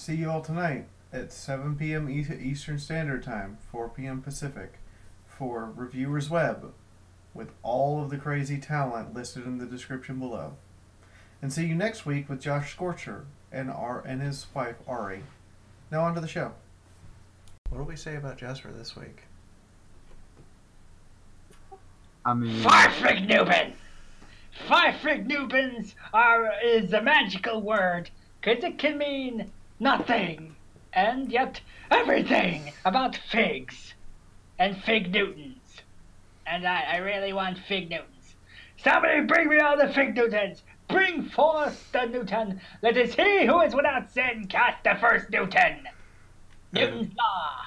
see you all tonight at 7 p.m. Eastern Standard Time, 4 p.m. Pacific, for Reviewers Web, with all of the crazy talent listed in the description below. And see you next week with Josh Scorcher and his wife Ari. Now on to the show. What do we say about Jasper this week? Farfrig Newbin! Farfrig Newbins is a magical word, because it can mean nothing, and yet everything about figs, and fig Newtons. And I really want fig Newtons. Somebody bring me all the fig Newtons! Bring forth the Newton! Let us he who is without sin cast the first Newton! Newton's law!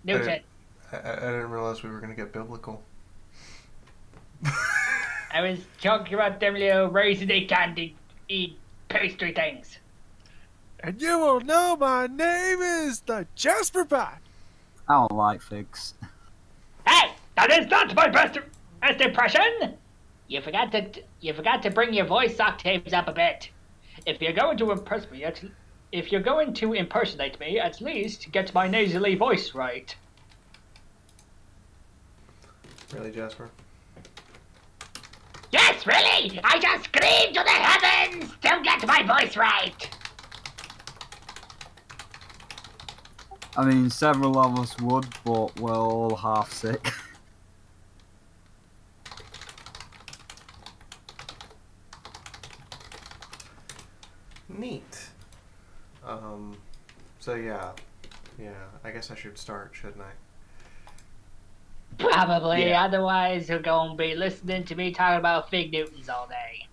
Newton. I didn't realize we were going to get biblical. I was talking about them little raisiny candy eat pastry things. And you will know my name is the Jasper Pie. I don't like figs. Hey, that is not my best impression. You forgot to bring your voice octaves up a bit. If you're going to impersonate me, at least get my nasally voice right. Really, Jasper? Yes, really! I just screamed to the heavens to get my voice right! I mean, several of us would, but we're all half sick. Neat. So yeah, I guess I should start, shouldn't I? Probably, Yeah. otherwise you're gonna be listening to me talking about fig Newtons all day.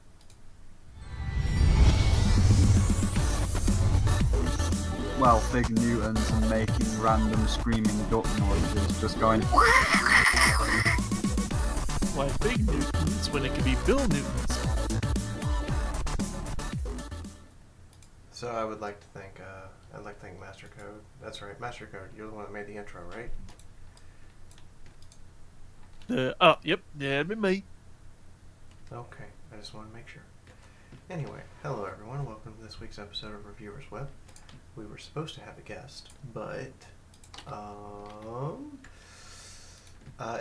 Well, fig Newtons and making random screaming duck noises, just going. Why big Newtons when it could be Bill Newtons? So I would like to thank, Master Code. That's right, Master Code. You're the one that made the intro, right? Yep, that'd be me. Okay, I just want to make sure. Anyway, hello everyone. Welcome to this week's episode of Reviewers Web. We were supposed to have a guest, but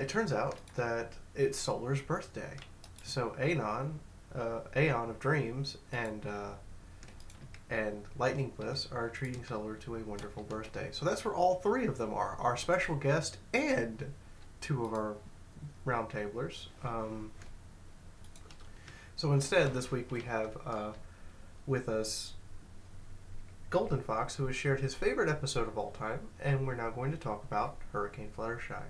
it turns out that it's Solar's birthday. So Aeon of Dreams, and Lightning Bliss are treating Solar to a wonderful birthday. So that's where all three of them are. Our special guest and two of our round tablers. So instead, this week we have with us Golden Fox, who has shared his favorite episode of all time, and we're now going to talk about Hurricane Fluttershy.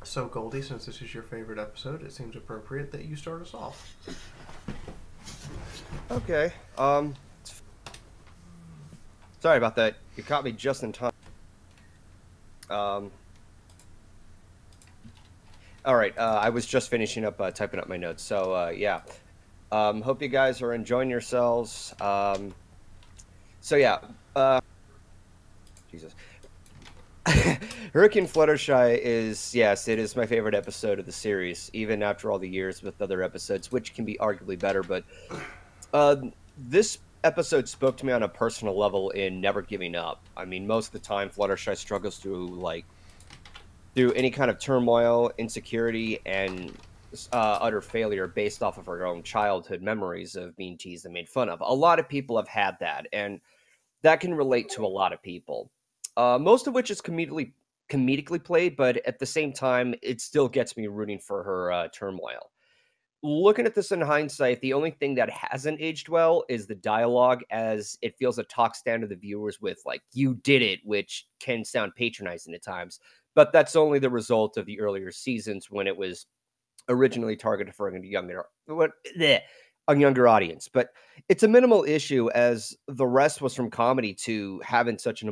So Goldie, since this is your favorite episode, it seems appropriate that you start us off. Okay. Sorry about that. You caught me just in time. All right. I was just finishing up typing up my notes. So yeah. Hope you guys are enjoying yourselves. So yeah. Jesus. Hurricane Fluttershy is, yes, it is my favorite episode of the series, even after all the years with other episodes, which can be arguably better. But this episode spoke to me on a personal level in never giving up. I mean, most of the time, Fluttershy struggles through any kind of turmoil, insecurity, and utter failure based off of her own childhood memories of being teased and made fun of. A lot of people have had that, and that can relate to a lot of people. Most of which is comedically played, but at the same time, it still gets me rooting for her turmoil. Looking at this in hindsight, the only thing that hasn't aged well is the dialogue, as it feels it talks down to the viewers with, like, "you did it," which can sound patronizing at times. But that's only the result of the earlier seasons when it was originally targeted for a younger audience. But it's a minimal issue, as the rest was from comedy to having such an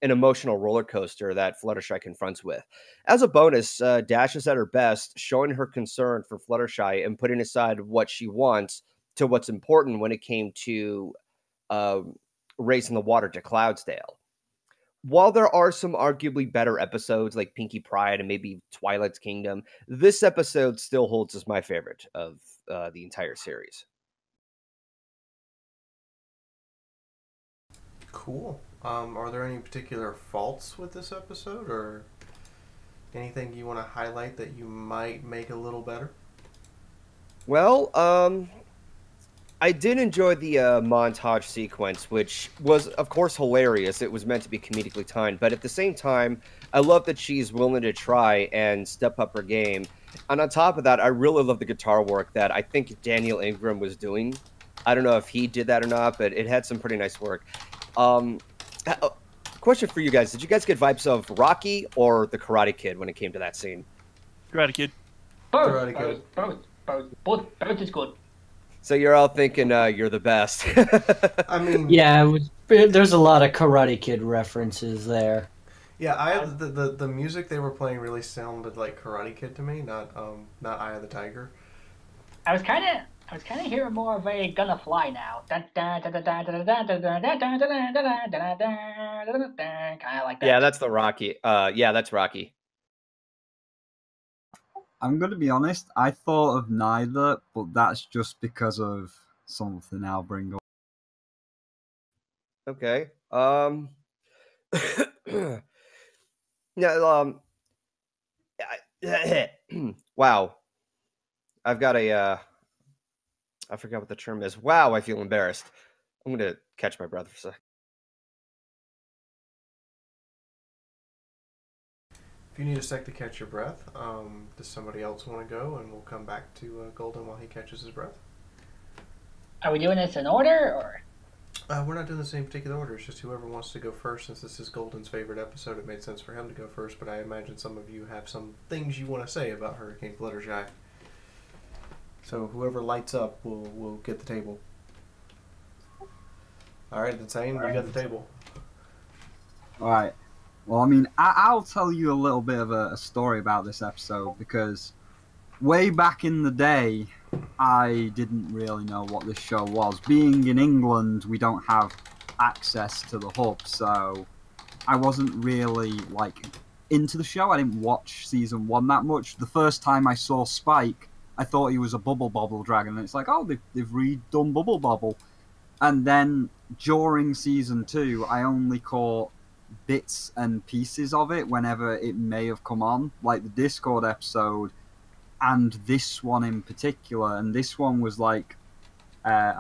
emotional roller coaster that Fluttershy confronts with. As a bonus, Dash is at her best, showing her concern for Fluttershy and putting aside what she wants to what's important when it came to raising the water to Cloudsdale. While there are some arguably better episodes like Pinkie Pride and maybe Twilight's Kingdom, this episode still holds as my favorite of the entire series. Cool. Are there any particular faults with this episode, or anything you want to highlight that you might make a little better? Well, I did enjoy the montage sequence, which was, of course, hilarious. It was meant to be comedically timed, but at the same time, I love that she's willing to try and step up her game. And on top of that, I really love the guitar work that I think Daniel Ingram was doing. I don't know if he did that or not, but it had some pretty nice work. Question for you guys: did you guys get vibes of Rocky or the Karate Kid when it came to that scene? Karate Kid. Both is good. So you're all thinking you're the best. I mean, Yeah, there's a lot of Karate Kid references there. yeah, the music they were playing really sounded like Karate Kid to me, not Eye of the Tiger. I was kind of hearing more of a Gonna Fly now. Kind of like that. Yeah, that's the Rocky. Yeah, that's Rocky. I'm going to be honest, I thought of neither, but that's just because of something I'll bring up. Okay. Yeah. Wow. I've got a. I forgot what the term is. Wow, I feel embarrassed. I'm gonna catch my breath for a sec. If you need a sec to catch your breath, does somebody else want to go, and we'll come back to Golden while he catches his breath? Are we doing this in order, or? We're not doing the same particular order. It's just whoever wants to go first. Since this is Golden's favorite episode, it made sense for him to go first. But I imagine some of you have some things you want to say about Hurricane Fluttershy. So whoever lights up will get the table. All right, then Zane, you got the table. All right. Well, I mean, I'll tell you a little bit of a story about this episode, because way back in the day, I didn't really know what this show was. Being in England, we don't have access to the hub, so I wasn't really, into the show. I didn't watch season 1 that much. The first time I saw Spike, I thought he was a Bubble Bobble dragon, and it's like, oh, they've redone Bubble Bobble. And then during season 2, I only caught bits and pieces of it whenever it may have come on, like the Discord episode and this one in particular. And this one was I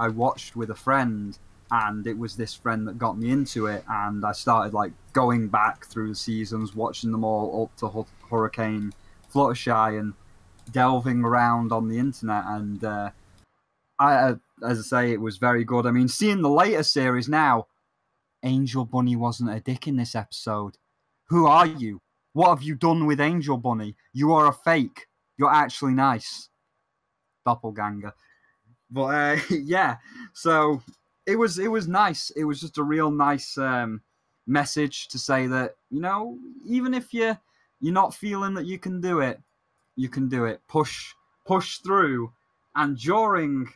watched with a friend, and it was this friend that got me into it, and I started going back through the seasons, watching them all up to Hurricane Fluttershy and delving around on the internet. And as I say, it was very good. I mean, seeing the later series now, Angel Bunny wasn't a dick in this episode. Who are you? What have you done with Angel Bunny? You are a fake. You're actually nice. Doppelganger. But yeah, so it was nice. It was just a real nice message to say that, even if you're not feeling that you can do it, you can do it. Push through. And during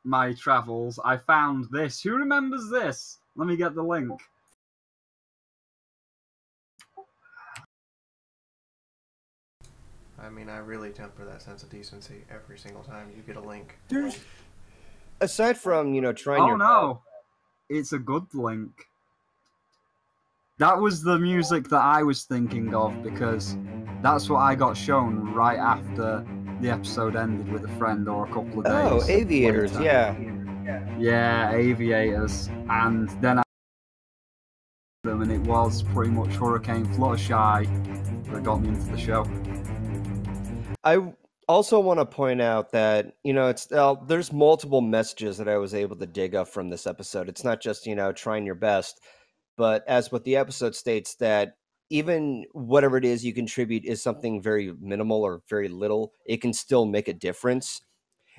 my travels, I found this. Who remembers this? Let me get the link. I mean, I really temper that sense of decency every single time you get a link. Aside from, trying Oh your no, it's a good link. That was the music that I was thinking of, because that's what I got shown right after the episode ended with a friend, or a couple of days. Oh, Aviators, later. yeah. Yeah, Aviators. And then I them, and it was pretty much Hurricane Fluttershy that got me into the show. I also want to point out that, there's multiple messages that I was able to dig up from this episode. It's not just, trying your best, but as what the episode states, that even whatever it is you contribute is something very minimal or very little, it can still make a difference.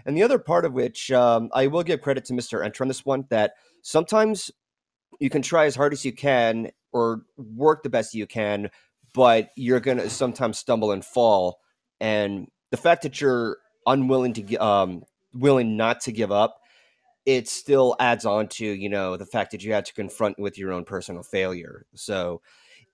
And the other part of which I will give credit to Mr. Enter on this one, that sometimes you can try as hard as you can or work the best you can, but you're going to sometimes stumble and fall. And the fact that you're unwilling to willing not to give up, it still adds on to, the fact that you had to confront with your own personal failure. So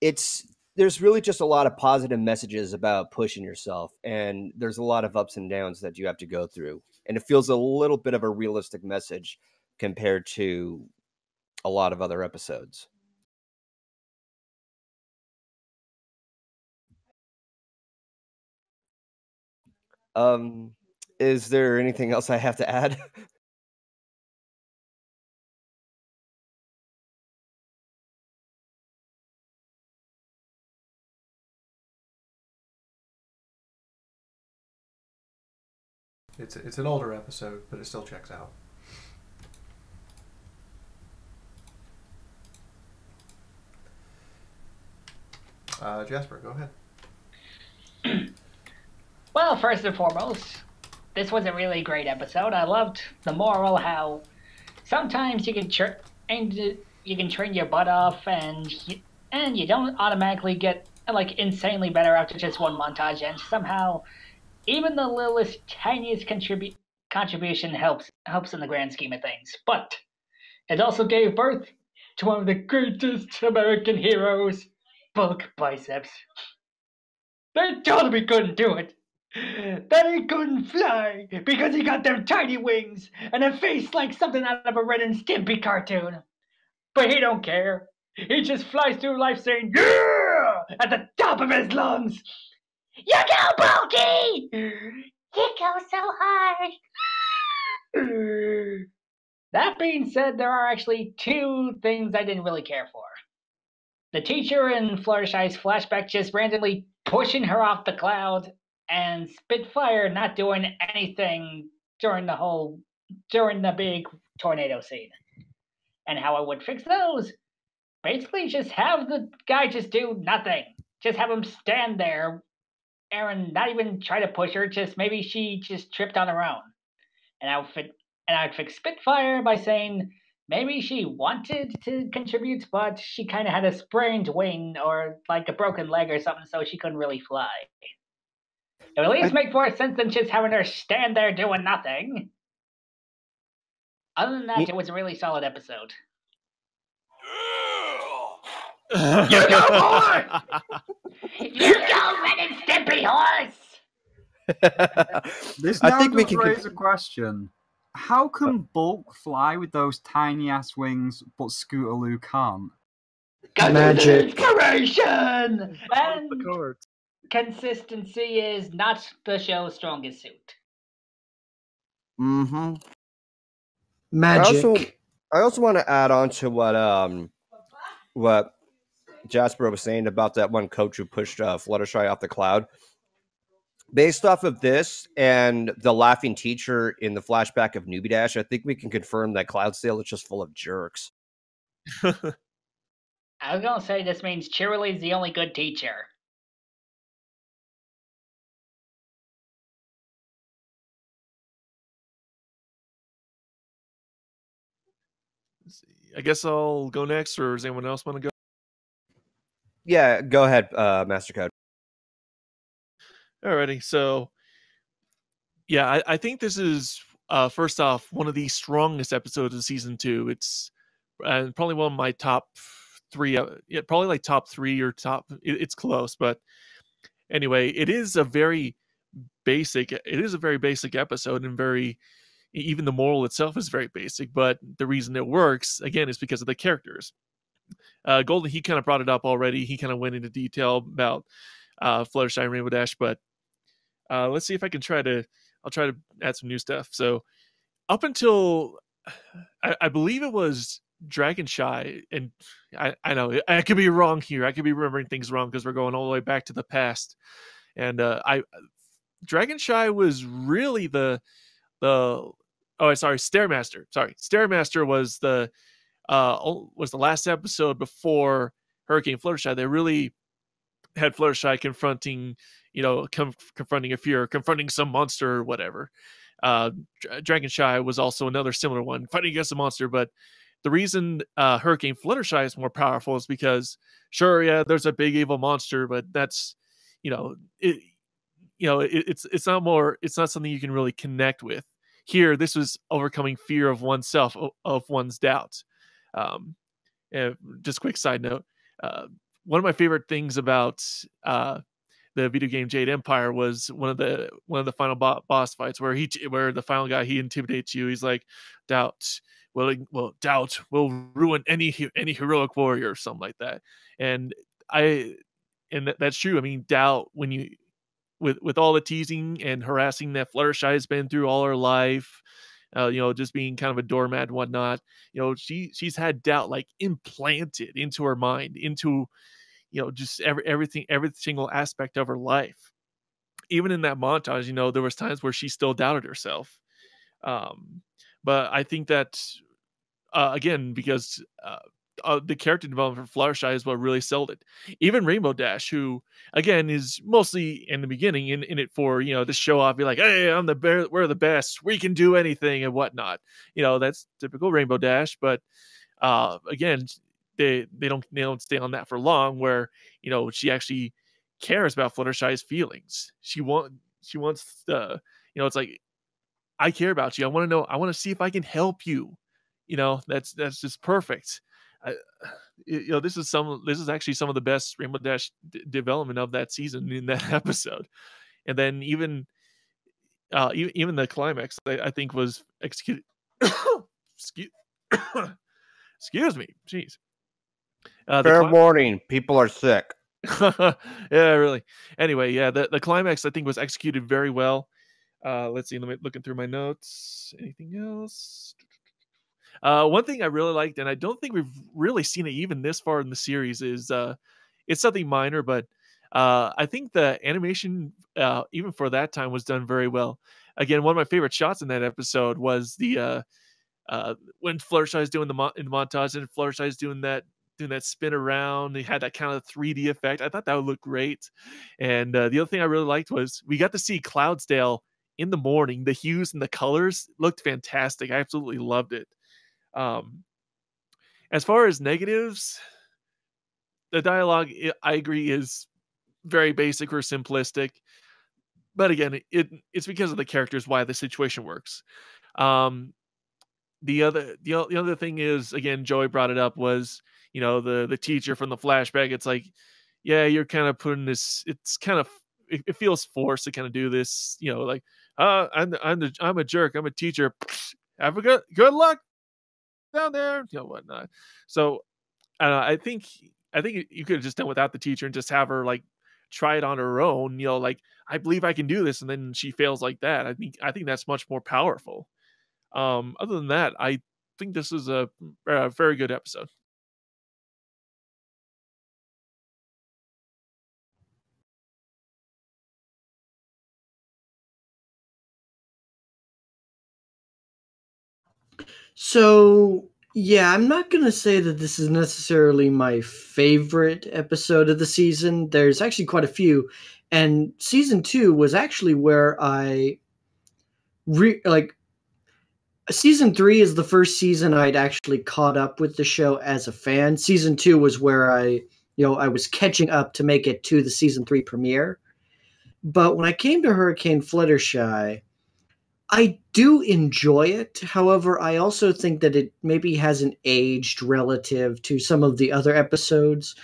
there's really just a lot of positive messages about pushing yourself, and there's a lot of ups and downs that you have to go through. And it feels a little bit of a realistic message compared to a lot of other episodes. Is there anything else I have to add? It's an older episode, but it still checks out. Jasper, go ahead. Well, first and foremost, this was a really great episode. I loved the moral, how sometimes you can train your butt off, and you don't automatically get like insanely better after just one montage, and somehow even the littlest, tiniest contribution helps in the grand scheme of things. But it also gave birth to one of the greatest American heroes, Bulk Biceps. They told him he couldn't do it. That he couldn't fly because he got them tiny wings and a face like something out of a Ren and Stimpy cartoon. But he don't care. He just flies through life saying, "Yeah!" at the top of his lungs. You go, Bulky! You go so hard. That being said, there are actually two things I didn't really care for. The teacher in Fluttershy's flashback just randomly pushing her off the cloud, and Spitfire not doing anything during the big tornado scene. And how I would fix those? Basically, just have the guy just do nothing. Just have him stand there, and not even try to push her. Just maybe she just tripped on her own. And I'd fix Spitfire by saying maybe she wanted to contribute, but she kind of had a sprained wing or like a broken leg or something, so she couldn't really fly. It would at least make more sense than just having her stand there doing nothing. Other than that, it was a really solid episode. You go, boy! You go, Ren and Stimpy horse! This I now think we does can raise a question. How can Bulk fly with those tiny ass wings, but Scootaloo can't? Magic. Inspiration! The And cards. consistency is not the show's strongest suit. Mm-hmm. Magic. I also want to add on to what Jasper was saying about that one coach who pushed Fluttershy off the cloud. Based off of this and the laughing teacher in the flashback of Newbie Dash, I think we can confirm that Cloudsdale is just full of jerks. I was gonna say this means Cheerilee's the only good teacher. I guess I'll go next, or does anyone else want to go? Yeah, go ahead, Master Code. Alrighty, so yeah, I think this is first off one of the strongest episodes of season 2. It's probably one of my top 3. Probably like top 3 or top. It's close, but anyway, it is a very basic. It is a very basic episode, and even the moral itself is very basic. But the reason it works again is because of the characters. Golden, he kind of brought it up already. He kind of went into detail about Fluttershy and Rainbow Dash, but let's see if I can I'll try to add some new stuff. So up until I believe it was Dragon Shy, and I know I could be wrong here. I could be remembering things wrong because we're going all the way back to the past. And Dragon Shy was really Stairmaster. Sorry, Stairmaster was the last episode before Hurricane Fluttershy. They really had Fluttershy confronting a fear, confronting some monster or whatever. Dragon Shy was also another similar one, fighting against a monster. But the reason Hurricane Fluttershy is more powerful is because, sure, yeah, there's a big evil monster, but that's, it's not something you can really connect with. Here, this was overcoming fear of oneself, of one's doubts. Just quick side note. One of my favorite things about the video game Jade Empire was one of the final boss fights where the final guy, he intimidates you. He's like, doubt will ruin any heroic warrior or something like that. And that's true. I mean, doubt, when with all the teasing and harassing that Fluttershy has been through all her life, just being kind of a doormat and whatnot. She's had doubt like implanted into her mind, into just every single aspect of her life. Even in that montage, there was times where she still doubted herself. But I think that again, because the character development for Fluttershy is what really sold it. Even Rainbow Dash, who again is mostly in the beginning in it for to show off, be like, hey, we're the best, we can do anything and whatnot. That's typical Rainbow Dash. But again, they don't stay on that for long. Where she actually cares about Fluttershy's feelings. She wants it's like, I care about you. I want to know. I want to see if I can help you. That's just perfect. This is actually some of the best Rainbow Dash development of that season in that episode. And then even the climax, I think, was executed. excuse, excuse me, jeez. Fair warning, people are sick. Yeah, really. Anyway, yeah, the climax I think was executed very well. Let's see. Let me looking through my notes. Anything else? One thing I really liked, and I don't think we've really seen it even this far in the series, is it's something minor, but I think the animation, even for that time, was done very well. Again, one of my favorite shots in that episode was the when Fluttershy is doing in the montage, and Fluttershy is doing that spin around. They had that kind of 3D effect. I thought that would look great. And the other thing I really liked was we got to see Cloudsdale in the morning. The hues and the colors looked fantastic. I absolutely loved it. As far as negatives, the dialogue, I agree, is very basic or simplistic. But again, it's because of the characters why the situation works. The other thing is, again, Joey brought it up, was the teacher from the flashback. It's like, yeah, you're kind of putting this. It's kind of it feels forced to kind of do this. Like, I'm a jerk. I'm a teacher. Have a good luck down there, whatnot. So I think you could have just done without the teacher and just have her like try it on her own. Like, I believe I can do this, and then she fails like that. I think that's much more powerful. Other than that, I think this is a very good episode. So, yeah, I'm not going to say that this is necessarily my favorite episode of the season. There's actually quite a few. And season 2 was actually where season 3 is the first season I'd actually caught up with the show as a fan. Season 2 was where I was catching up to make it to the season 3 premiere. But when I came to Hurricane Fluttershy, I do enjoy it. However, I also think that it maybe hasn't aged relative to some of the other episodes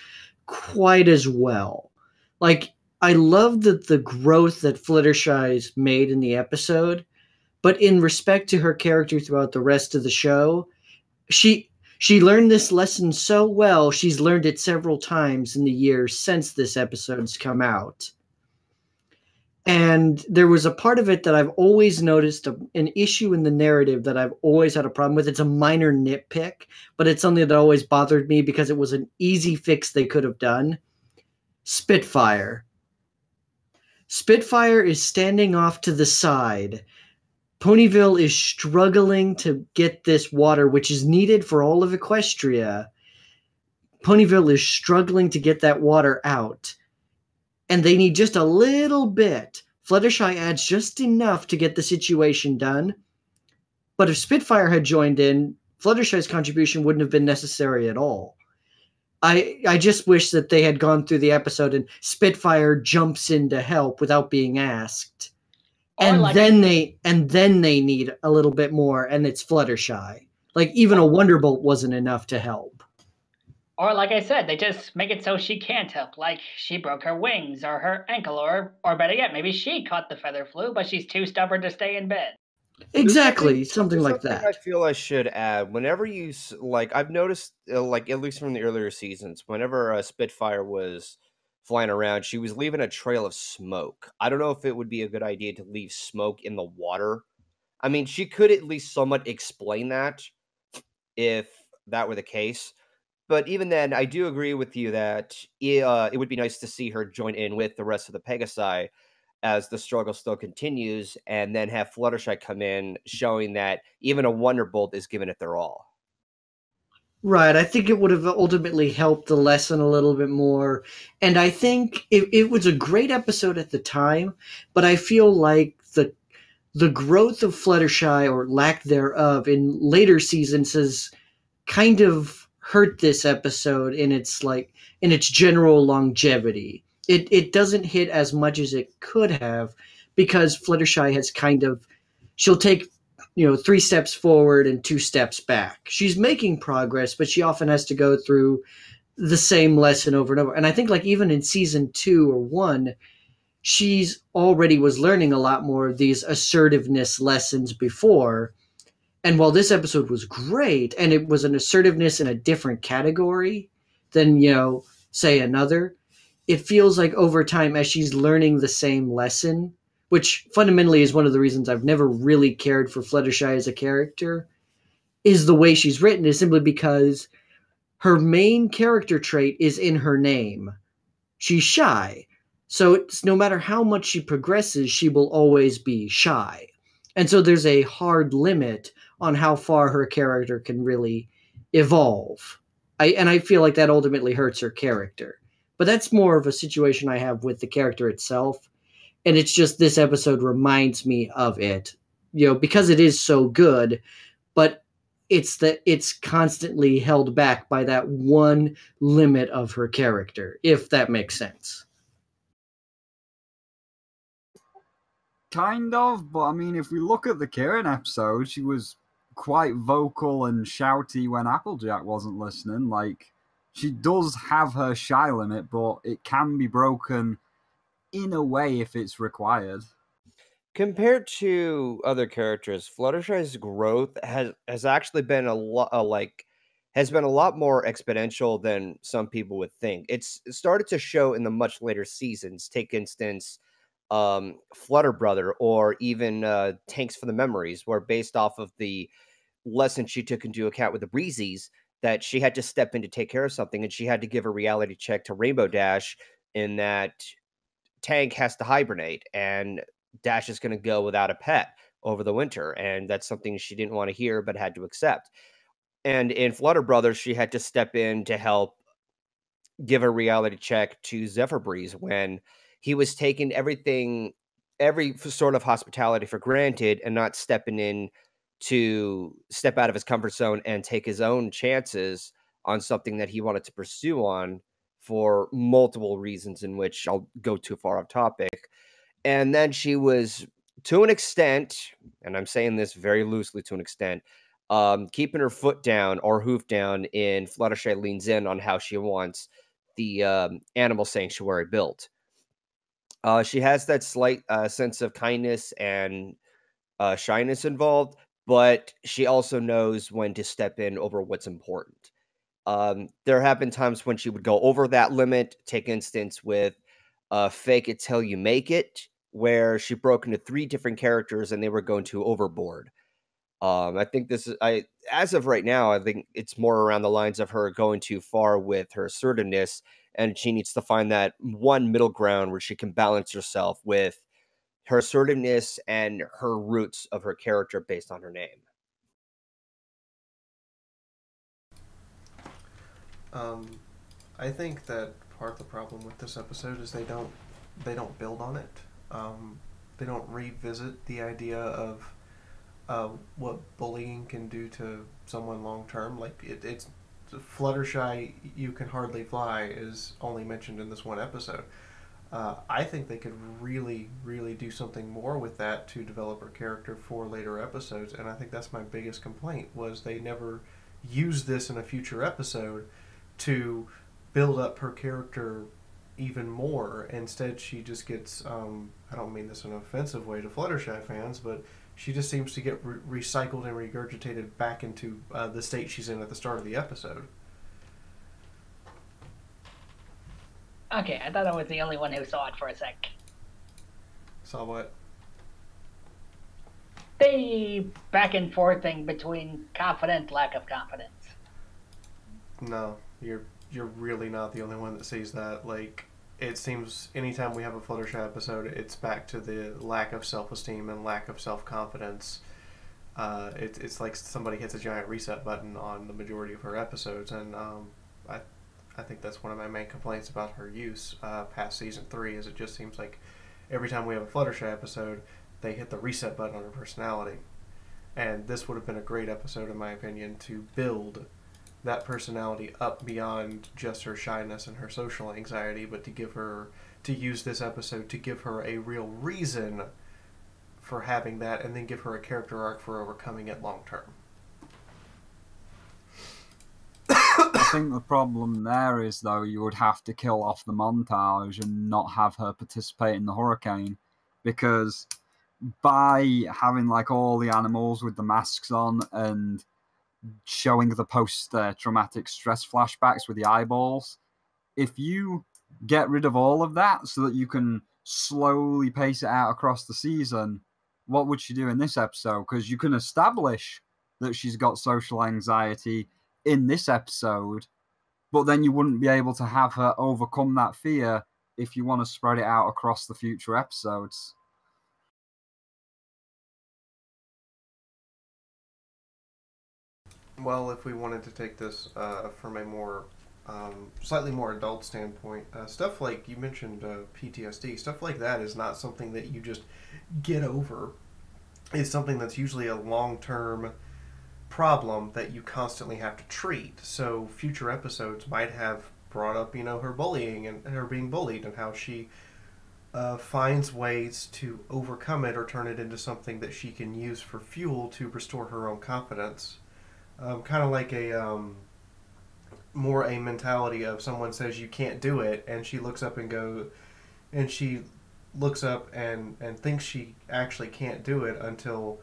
quite as well. Like, I love the growth that Fluttershy's made in the episode, but in respect to her character throughout the rest of the show, she learned this lesson so well. She's learned it several times in the years since this episode's come out. And there was a part of it that I've always noticed, an issue in the narrative that I've always had a problem with. It's a minor nitpick, but it's something that always bothered me because it was an easy fix they could have done. Spitfire. Spitfire is standing off to the side. Ponyville is struggling to get this water, which is needed for all of Equestria. Ponyville is struggling to get that water out. And they need just a little bit. Fluttershy adds just enough to get the situation done. But if Spitfire had joined in, Fluttershy's contribution wouldn't have been necessary at all. I just wish that they had gone through the episode and Spitfire jumps in to help without being asked. And then they need a little bit more, and it's Fluttershy. Like, even a Wonderbolt wasn't enough to help. Or like I said, they just make it so she can't help. Like, she broke her wings or her ankle, or better yet, maybe she caught the feather flu, but she's too stubborn to stay in bed. Exactly, something like that. I feel I should add, whenever you, like, I've noticed, like, at least from the earlier seasons, whenever Spitfire was flying around, she was leaving a trail of smoke. I don't know if it would be a good idea to leave smoke in the water. I mean, she could at least somewhat explain that if that were the case. But even then, I do agree with you that it would be nice to see her join in with the rest of the Pegasi as the struggle still continues, and then have Fluttershy come in, showing that even a Wonderbolt is giving it their all. Right. I think it would have ultimately helped the lesson a little bit more. And I think it was a great episode at the time, but I feel like the growth of Fluttershy, or lack thereof, in later seasons has kind of hurt this episode in its general longevity. It doesn't hit as much as it could have, because Fluttershy has she'll take 3 steps forward and 2 steps back. She's making progress, but she often has to go through the same lesson over and over. And I think, like, even in season 2 or 1, she's already was learning a lot more of these assertiveness lessons before. And while this episode was great, and it was an assertiveness in a different category than, say another, it feels like over time, as she's learning the same lesson, which fundamentally is one of the reasons I've never really cared for Fluttershy as a character, is the way she's written, is simply because her main character trait is in her name. She's shy. So no matter how much she progresses, she will always be shy. And so there's a hard limit on how far her character can really evolve. I feel like that ultimately hurts her character. But that's more of a situation I have with the character itself. And it's just this episode reminds me of it, because it is so good, but it's constantly held back by that one limit of her character, if that makes sense. Kind of, but I mean, if we look at the Kieran episode, she was quite vocal and shouty when Applejack wasn't listening. Like, she does have her shy limit, but it can be broken in a way if it's required. Compared to other characters, Fluttershy's growth has actually been a lot has been a lot more exponential than some people would think. It started to show in the much later seasons. Take instance, Flutter Brother, or even Tanks for the Memories, where based off of the lesson she took into account with the Breezies, that she had to step in to take care of something, and she had to give a reality check to Rainbow Dash in that Tank has to hibernate, and Dash is going to go without a pet over the winter, and that's something she didn't want to hear but had to accept. And in Flutter Brothers, she had to step in to help give a reality check to Zephyr Breeze when he was taking every sort of hospitality for granted, and not stepping in to step out of his comfort zone and take his own chances on something that he wanted to pursue on for multiple reasons, in which I'll go too far off topic. And then she was, to an extent, and I'm saying this very loosely, to an extent, keeping her foot down or hoof down in Fluttershy Leans In on how she wants the animal sanctuary built. She has that slight sense of kindness and shyness involved, but she also knows when to step in over what's important. There have been times when she would go over that limit. Take instance with Fake It Till You Make It, where she broke into 3 different characters and they were going too overboard. I think as of right now, I think it's more around the lines of her going too far with her assertiveness, and she needs to find that one middle ground where she can balance herself with her assertiveness and her roots of her character based on her name. I think that part of the problem with this episode is they don't build on it. They don't revisit the idea of what bullying can do to someone long term. Like it's Fluttershy, You Can Hardly Fly is only mentioned in this one episode. I think they could really, really do something more with that to develop her character for later episodes, and I think that's my biggest complaint, was they never used this in a future episode to build up her character even more. Instead, she just gets, I don't mean this in an offensive way to Fluttershy fans, but she just seems to get recycled and regurgitated back into the state she's in at the start of the episode. Okay, I thought I was the only one who saw it for a sec. Saw what? The back and forthing between confident, lack of confidence. No, you're really not the only one that sees that. Like, it seems anytime we have a Fluttershy episode, it's back to the lack of self-esteem and lack of self-confidence. It's like somebody hits a giant reset button on the majority of her episodes, and I think that's one of my main complaints about her use past season 3. Is it just seems like every time we have a Fluttershy episode, they hit the reset button on her personality, and this would have been a great episode, in my opinion, to build that personality up beyond just her shyness and her social anxiety, but to use this episode to give her a real reason for having that, and then give her a character arc for overcoming it long term. I think the problem there is, though, you would have to kill off the montage and not have her participate in the hurricane, because by having like all the animals with the masks on and showing the post-traumatic stress flashbacks with the eyeballs, if you get rid of all of that so that you can slowly pace it out across the season, what would she do in this episode? Because you can establish that she's got social anxiety in this episode, but then you wouldn't be able to have her overcome that fear if you want to spread it out across the future episodes. Well, if we wanted to take this from a more slightly more adult standpoint, stuff like you mentioned PTSD, stuff like that is not something that you just get over. It's something that's usually a long-term problem that you constantly have to treat. So future episodes might have brought up, her bullying and her being bullied, and how she finds ways to overcome it or turn it into something that she can use for fuel to restore her own confidence. Kind of like more a mentality of someone says you can't do it, and she looks up and thinks she actually can't do it until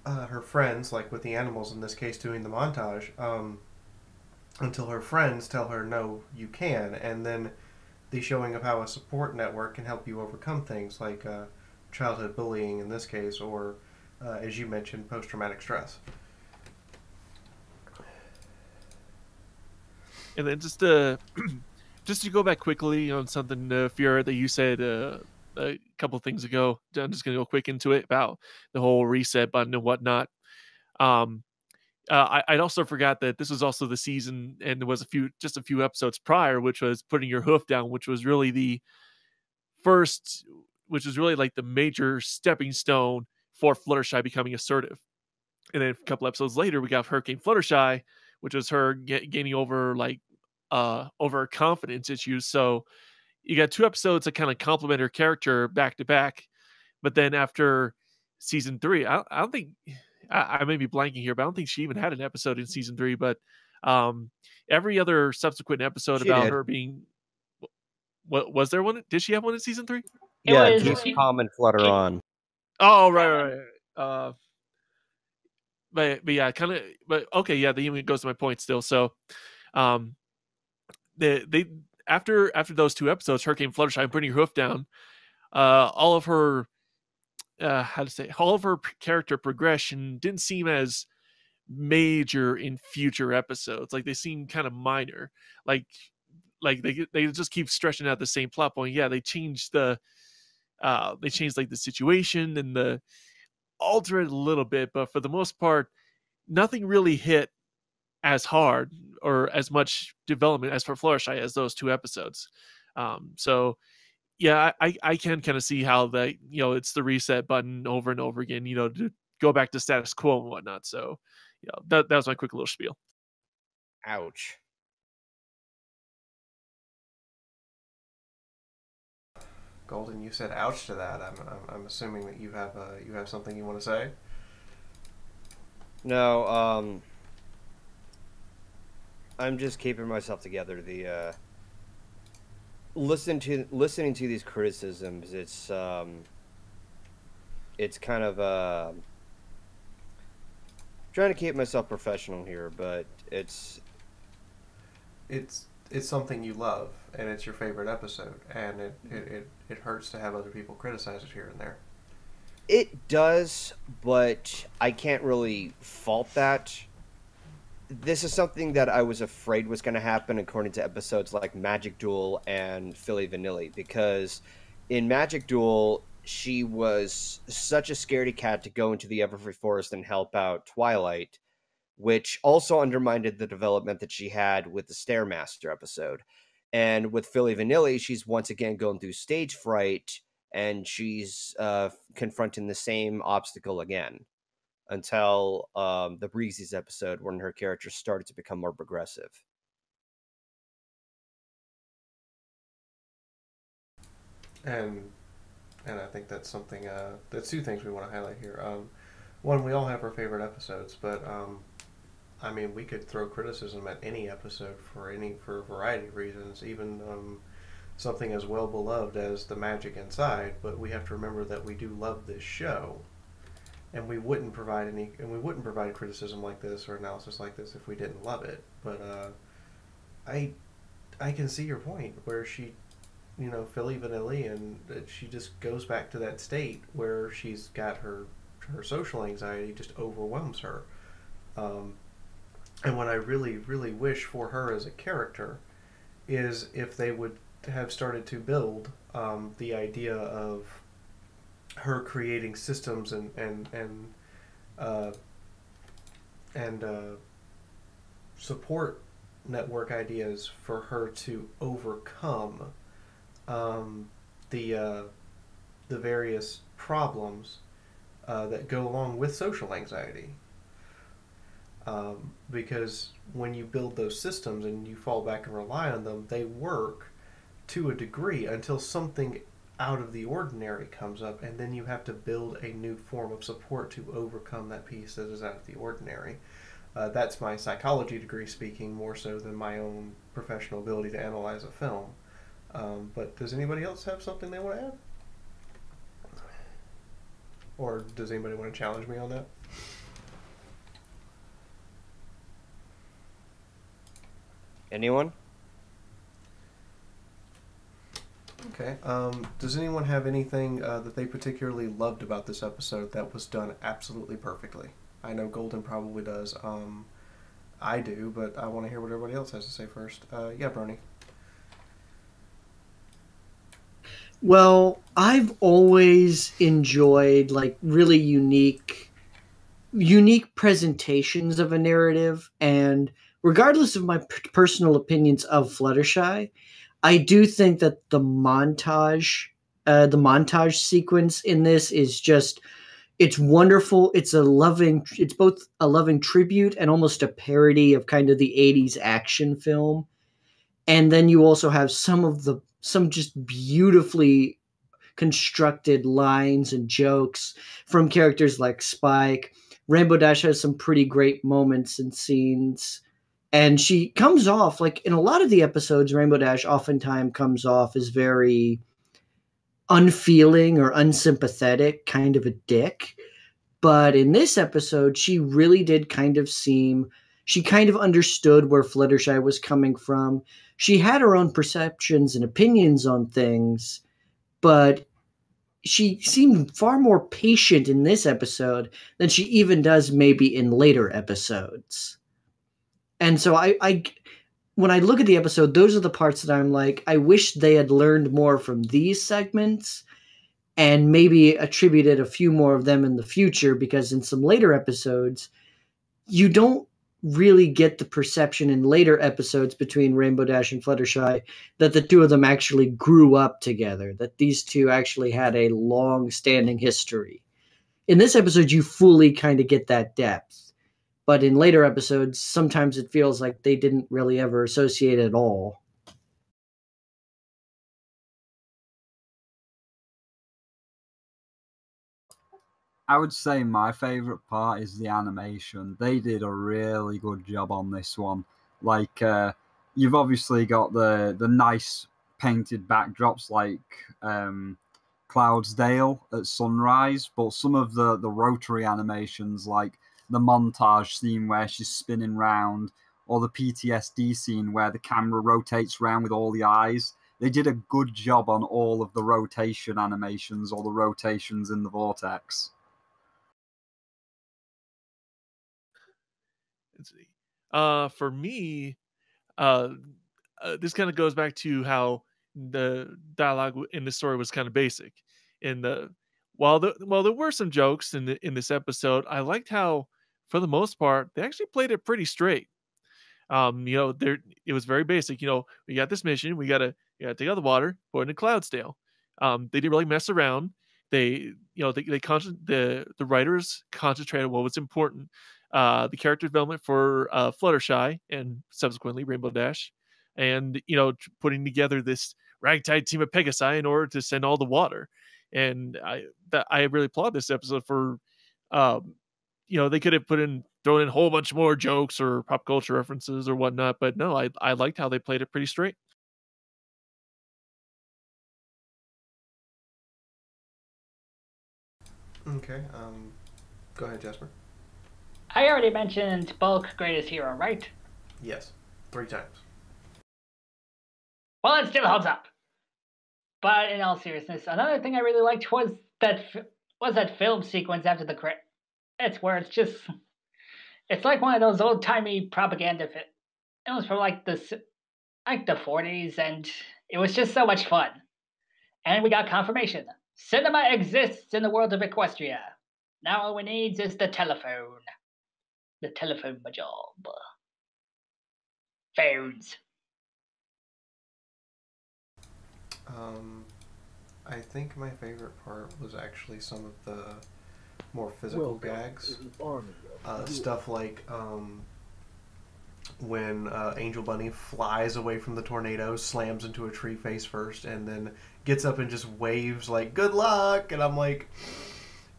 her friends, like with the animals in this case doing the montage, until her friends tell her, no, you can, and then the showing of how a support network can help you overcome things like childhood bullying in this case, or as you mentioned, post-traumatic stress. And then just to go back quickly on something, Fiaura, that you said a couple things ago. I'm just going to go quick into it about the whole reset button and whatnot. I'd also forgot that this was also the season, and there was a few episodes prior, which was putting your hoof down, which was really like the major stepping stone for Fluttershy becoming assertive. And then a couple episodes later, we got Hurricane Fluttershy, which was her gaining over her confidence issues. So you got 2 episodes that kind of complement her character back to back. But then after season 3, I don't think, I may be blanking here, but I don't think she even had an episode in season 3. But every other subsequent episode She about did. her being, what was there one? Did she have one in season 3? Yeah, was- just comment Flutter on. Oh, right. But yeah, kind of. But okay, yeah, that goes to my point still. So, they after those 2 episodes, Hurricane Fluttershy and putting her hoof down, all of her character progression didn't seem as major in future episodes. Like, they seem kind of minor. Like they just keep stretching out the same plot point. Yeah, they changed like the situation and the alter it a little bit, but for the most part, nothing really hit as hard or as much development as for Fluttershy as those 2 episodes. So yeah, I can kind of see how it's the reset button over and over again, to go back to status quo and whatnot. So that was my quick little spiel. Ouch. Golden, you said ouch to that. I'm assuming that you have something you want to say. No, I'm just keeping myself together. Listening to these criticisms, it's kind of trying to keep myself professional here, but it's it's something you love and it's your favorite episode, and it hurts to have other people criticize it here and there. It does, but I can't really fault that. This is something that I was afraid was going to happen according to episodes like Magic Duel and Philly Vanilli, because in Magic Duel, she was such a scaredy cat to go into the Everfree Forest and help out Twilight, which also undermined the development that she had with the Stairmaster episode. And with Philly Vanilli, she's once again going through stage fright, and she's confronting the same obstacle again until the Breezy's episode, when her character started to become more progressive. And I think that's something. That's two things we want to highlight here. One, we all have our favorite episodes, but I mean, we could throw criticism at any episode for a variety of reasons, even something as well beloved as the magic inside. But we have to remember that we do love this show, and we wouldn't provide criticism like this or analysis like this if we didn't love it. But I can see your point where she, Philly Vanilli, and she just goes back to that state where she's got her social anxiety just overwhelms her. And what I really, really wish for her as a character is if they would have started to build the idea of her creating systems and support network ideas for her to overcome the various problems that go along with social anxiety. Because when you build those systems and you fall back and rely on them, they work to a degree until something out of the ordinary comes up, and then you have to build a new form of support to overcome that piece that is out of the ordinary. That's my psychology degree speaking, more so than my own professional ability to analyze a film. But does anybody else have something they want to add? Or does anybody want to challenge me on that? Anyone? Okay. Does anyone have anything that they particularly loved about this episode that was done absolutely perfectly? I know Golden probably does. I do, but I want to hear what everybody else has to say first. Yeah, Brony. Well, I've always enjoyed like really unique presentations of a narrative, and regardless of my personal opinions of Fluttershy, I do think that the montage sequence in this is just, it's wonderful. It's both a loving tribute and almost a parody of kind of the 80s action film. And then you also have some just beautifully constructed lines and jokes from characters like Spike. Rainbow Dash has some pretty great moments and scenes. And she comes off, like in a lot of the episodes, Rainbow Dash oftentimes comes off as very unfeeling or unsympathetic, kind of a dick. But in this episode, she really did she kind of understood where Fluttershy was coming from. She had her own perceptions and opinions on things, but she seemed far more patient in this episode than she even does maybe in later episodes. And so when I look at the episode, those are the parts that I'm like, I wish they had learned more from these segments and maybe attributed a few more of them in the future, because in some later episodes, you don't really get the perception in later episodes between Rainbow Dash and Fluttershy that the two of them actually grew up together, that these two actually had a long-standing history. In this episode, you fully kind of get that depth. But in later episodes, sometimes it feels like they didn't really ever associate at all. I would say my favorite part is the animation. They did a really good job on this one. Like, you've obviously got the nice painted backdrops like Cloudsdale at sunrise, but some of the rotary animations, like the montage scene where she's spinning round, or the PTSD scene where the camera rotates around with all the eyes. They did a good job on all of the rotation animations or the rotations in the vortex. Let's see. For me, this kind of goes back to how the dialogue in the story was kind of basic. In the while there were some jokes in this episode, I liked how, for the most part, they actually played it pretty straight. There it was very basic. We got this mission, we gotta take out the water, put it in a Cloudsdale. They didn't really mess around. The writers concentrated on what was important. The character development for Fluttershy and subsequently Rainbow Dash, and putting together this ragtag team of Pegasi in order to send all the water. And I really applaud this episode for, they could have thrown in a whole bunch more jokes or pop culture references or whatnot, but no, I liked how they played it pretty straight. Okay, go ahead, Jasper. I already mentioned Bulk Greatest Hero, right? Yes, 3 times. Well, it still holds up. But in all seriousness, another thing I really liked was that film sequence after the credits. It's where it's like one of those old timey propaganda. It was from like the 40s, and it was just so much fun. And we got confirmation: cinema exists in the world of Equestria. Now all we need is the telephone. The telephone job. Phones. I think my favorite part was actually some of the more physical gags. Stuff like when Angel Bunny flies away from the tornado, slams into a tree face first, and then gets up and just waves like, "Good luck!" And I'm like,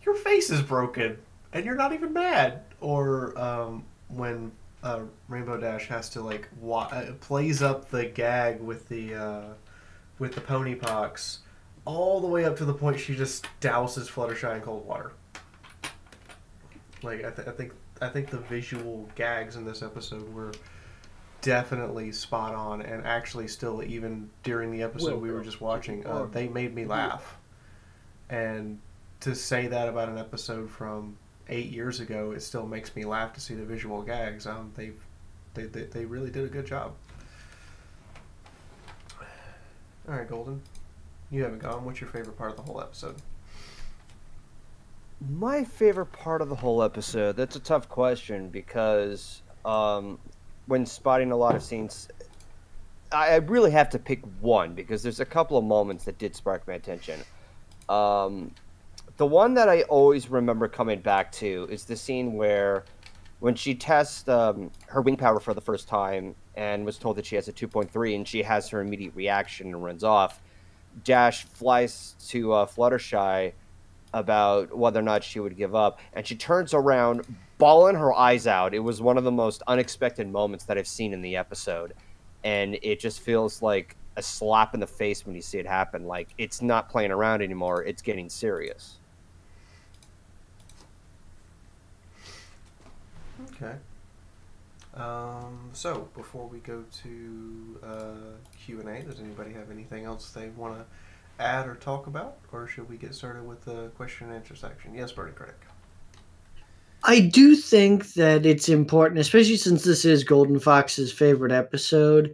your face is broken, and you're not even mad. Or when Rainbow Dash has to like plays up the gag with the pony pox, all the way up to the point she just douses Fluttershy in cold water. Like I think the visual gags in this episode were definitely spot on, and actually still, even during the episode we were just watching, they made me laugh. And to say that about an episode from 8 years ago, it still makes me laugh to see the visual gags. They really did a good job. All right, Golden, you haven't gone. What's your favorite part of the whole episode? My favorite part of the whole episode, that's a tough question, because when spotting a lot of scenes, I really have to pick one, because there's a couple of moments that did spark my attention. The one that I always remember coming back to is the scene where, when she tests her wing power for the first time and was told that she has a 2.3, and she has her immediate reaction and runs off, Dash flies to Fluttershy about whether or not she would give up, and she turns around, bawling her eyes out. It was one of the most unexpected moments that I've seen in the episode, and it just feels like a slap in the face when you see it happen. Like, it's not playing around anymore, it's getting serious. Okay. So before we go to Q&A, does anybody have anything else they want to add or talk about, or should we get started with the question and answer section? Yes, Birdie Critic. I do think that it's important, especially since this is Golden Fox's favorite episode,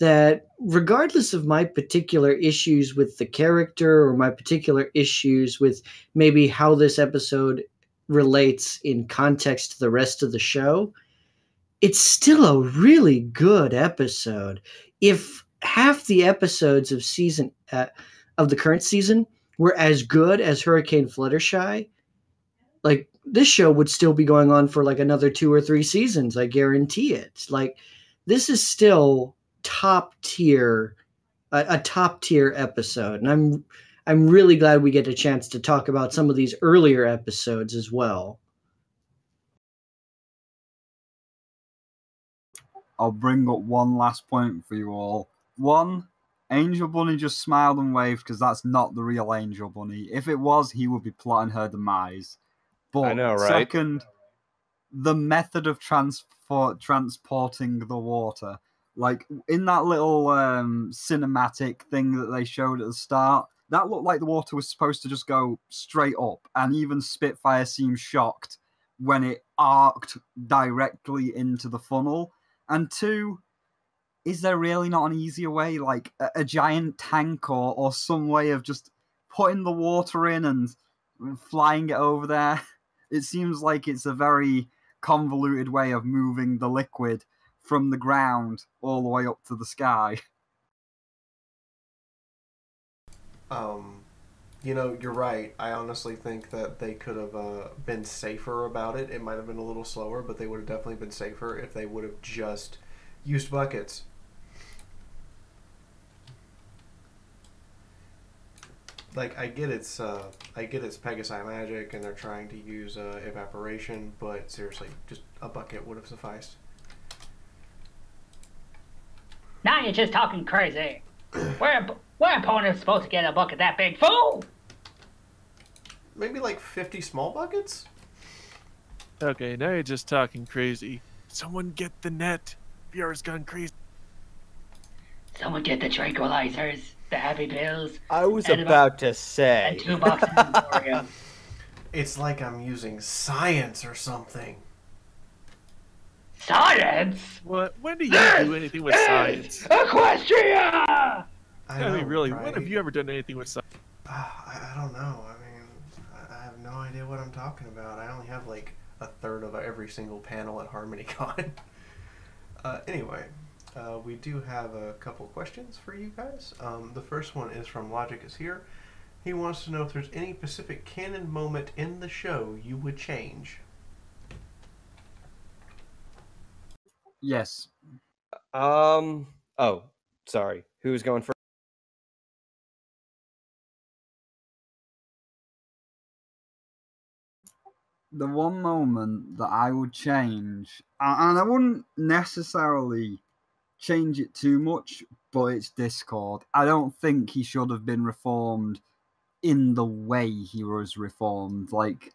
that regardless of my particular issues with the character or my particular issues with maybe how this episode relates in context to the rest of the show, it's still a really good episode. If half the episodes of of the current season were as good as Hurricane Fluttershy, like, this show would still be going on for like another 2 or 3 seasons. I guarantee it. Like, this is still top tier, a top tier episode, and I'm really glad we get a chance to talk about some of these earlier episodes as well. I'll bring up one last point for you all. One, Angel Bunny just smiled and waved because that's not the real Angel Bunny. If it was, he would be plotting her demise. But I know, right? Second, the method of transporting the water. Like, in that little cinematic thing that they showed at the start, that looked like the water was supposed to just go straight up, and even Spitfire seemed shocked when it arced directly into the funnel. And two, is there really not an easier way, like a giant tank or some way of just putting the water in and flying it over there? It seems like it's a very convoluted way of moving the liquid from the ground all the way up to the sky. You're right. I honestly think that they could have been safer about it. It might have been a little slower, but they would have definitely been safer if they would have just used buckets. Like, I get it's Pegasi magic and they're trying to use evaporation, but seriously, just a bucket would have sufficed. Now you're just talking crazy. Where opponent's supposed to get a bucket that big, fool? Maybe like 50 small buckets? Okay, now you're just talking crazy. Someone get the net. Fiaura's gone crazy. Someone get the tranquilizers, the happy pills. I was about to say. And 2 boxes of Oreo. It's like I'm using science or something. Science? What? When do you do anything with science? Equestria! I mean, really, when have you ever done anything with science? I don't know. I mean, I have no idea what I'm talking about. I only have like a third of every single panel at HarmonyCon. Anyway, we do have a couple questions for you guys. The first one is from Logic is Here. He wants to know if there's any specific canon moment in the show you would change. Yes. Oh, sorry. Who's going first? The one moment that I would change, and I wouldn't necessarily change it too much, but it's Discord. I don't think he should have been reformed in the way he was reformed, like,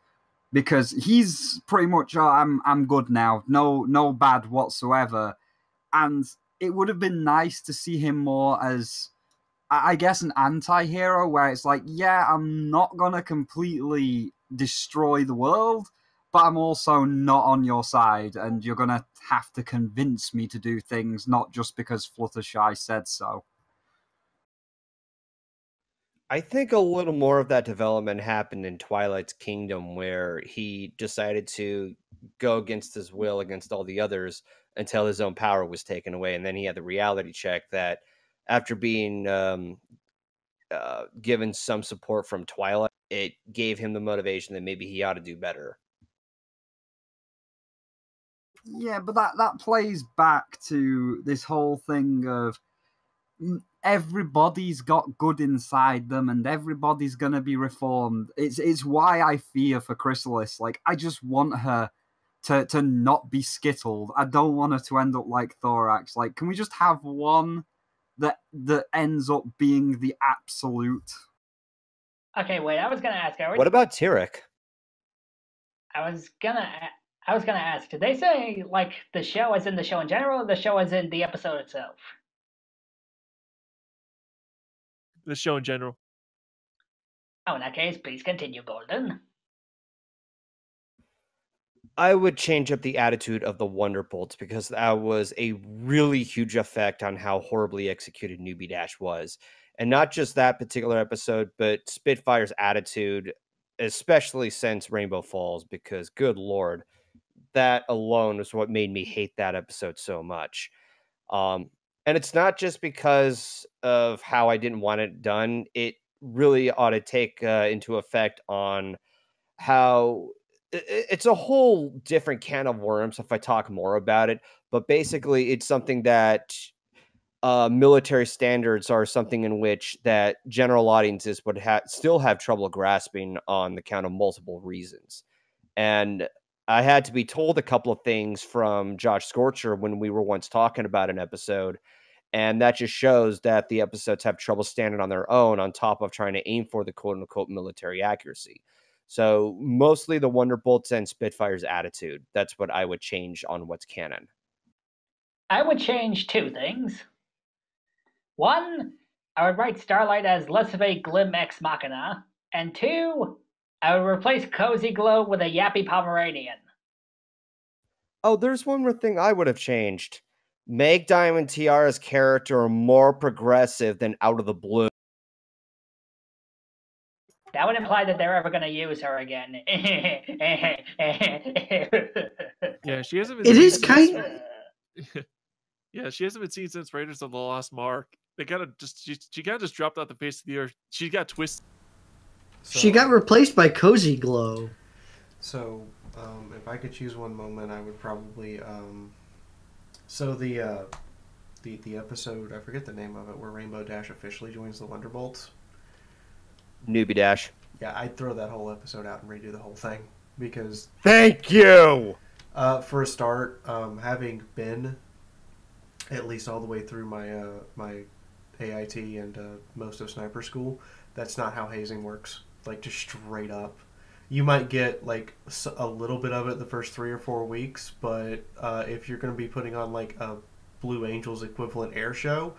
because he's pretty much, I'm good now, no bad whatsoever, and it would have been nice to see him more as, I guess, an anti-hero, where it's like, yeah, I'm not gonna completely destroy the world, but I'm also not on your side, and you're gonna have to convince me to do things, not just because Fluttershy said so. I think a little more of that development happened in Twilight's Kingdom, where he decided to go against his will, against all the others, until his own power was taken away. And then he had the reality check that after being given some support from Twilight, it gave him the motivation that maybe he ought to do better. Yeah, but that plays back to this whole thing of everybody's got good inside them and everybody's gonna be reformed. It's why I fear for Chrysalis. Like, I just want her to not be skittled. I don't want her to end up like Thorax. Like, can we just have one that ends up being the absolute? Okay, wait, I was gonna ask. What about Tyrek? I was gonna ask, did they say, like, the show as in the show in general, or the show as in the episode itself? The show in general. Oh, in that case, please continue, Golden. I would change up the attitude of the Wonderbolts, because that was a really huge effect on how horribly executed Newbie Dash was. And not just that particular episode, but Spitfire's attitude, especially since Rainbow Falls, because good Lord, that alone is what made me hate that episode so much. And it's not just because of how I didn't want it done. It really ought to take into effect on how it's a whole different can of worms if I talk more about it. But basically, it's something that military standards are something in which that general audiences would still have trouble grasping on the count of multiple reasons. And I had to be told a couple of things from Josh Scorcher when we were once talking about an episode. And that just shows that the episodes have trouble standing on their own, on top of trying to aim for the quote-unquote military accuracy. So mostly the Wonderbolts and Spitfire's attitude. That's what I would change on what's canon. I would change 2 things. 1, I would write Starlight as less of a glim ex machina. And 2, I would replace Cozy Glow with a yappy Pomeranian. Oh, there's one more thing I would have changed. Make Diamond Tiara's character more progressive than out of the blue. That would imply that they're ever going to use her again. Yeah, she hasn't been. It seen is since- kind. Yeah, she hasn't been seen since Raiders of the Lost Mark. They gotta just she kind of just dropped off the face of the earth. She got twisted. She got replaced by Cozy Glow. So, if I could choose one moment, I would probably. So the episode, I forget the name of it, where Rainbow Dash officially joins the Wonderbolts. Newbie Dash. Yeah, I'd throw that whole episode out and redo the whole thing because. Thank you! For a start, having been at least all the way through my AIT and most of sniper school, that's not how hazing works. Like, just straight up. You might get, like, a little bit of it the first 3 or 4 weeks, but if you're going to be putting on, like, a Blue Angels equivalent air show,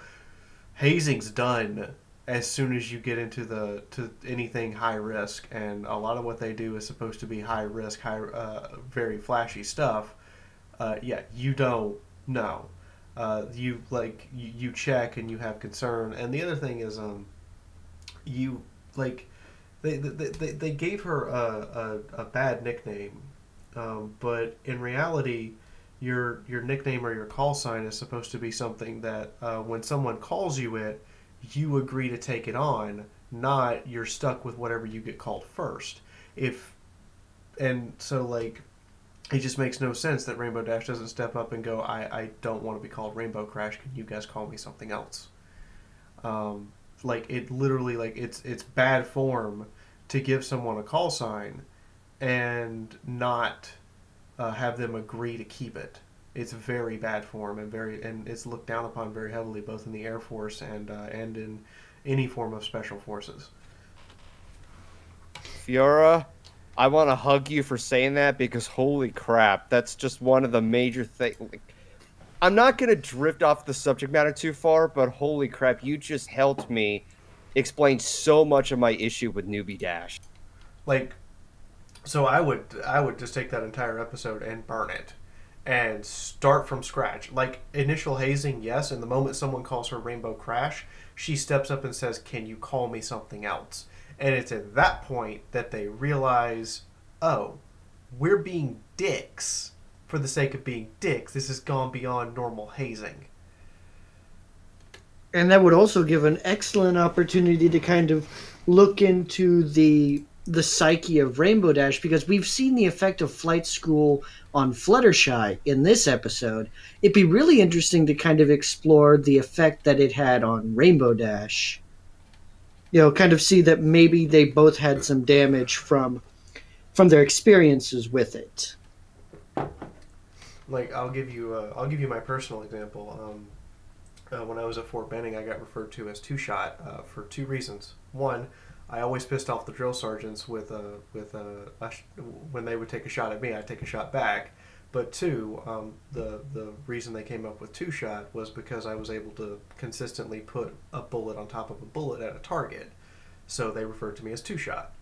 hazing's done as soon as you get into to anything high risk. And a lot of what they do is supposed to be high risk, very flashy stuff. Yeah, you don't know. You check and you have concern. And the other thing is, you like they gave her a bad nickname, but in reality, your nickname or your call sign is supposed to be something that when someone calls you it, you agree to take it on, not you're stuck with whatever you get called first. And so like. It just makes no sense that Rainbow Dash doesn't step up and go, I don't want to be called Rainbow Crash. Can you guys call me something else? It literally, it's bad form to give someone a call sign and not have them agree to keep it. It's very bad form and it's looked down upon very heavily, both in the Air Force and in any form of special forces. Fiaura, I want to hug you for saying that because holy crap, that's just one of the major things. I'm not going to drift off the subject matter too far, but holy crap, you just helped me explain so much of my issue with Newbie Dash. So I would just take that entire episode and burn it and start from scratch. Like, initial hazing, yes, and the moment someone calls her Rainbow Crash, she steps up and says, can you call me something else? And it's at that point that they realize, oh, we're being dicks for the sake of being dicks. This has gone beyond normal hazing. And that would also give an excellent opportunity to kind of look into the psyche of Rainbow Dash, because we've seen the effect of flight school on Fluttershy in this episode. It'd be really interesting to kind of explore the effect that it had on Rainbow Dash. You know, kind of see that maybe they both had some damage from their experiences with it. Like, I'll give you my personal example. When I was at Fort Benning, I got referred to as two-shot for 2 reasons. One, I always pissed off the drill sergeants when they would take a shot at me, I'd take a shot back. But 2, the reason they came up with two-shot was because I was able to consistently put a bullet on top of a bullet at a target. So they referred to me as two-shot,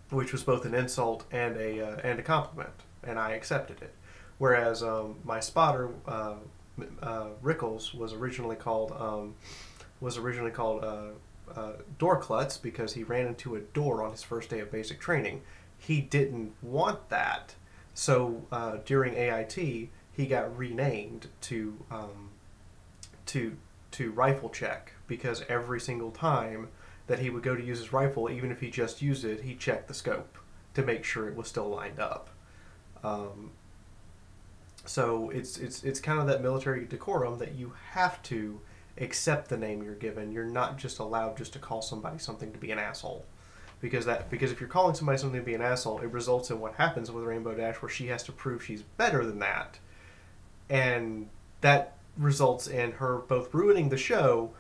which was both an insult and a compliment, and I accepted it. Whereas my spotter, Rickles, was originally called Door Klutz because he ran into a door on his first day of basic training. He didn't want that. So during AIT, he got renamed to Rifle Check, because every single time that he would go to use his rifle, even if he just used it, he checked the scope to make sure it was still lined up. So it's kind of that military decorum that you have to accept the name you're given. You're not just allowed just to call somebody something to be an asshole. Because if you're calling somebody something to be an asshole, it results in what happens with Rainbow Dash, where she has to prove she's better than that. And that results in her both ruining the show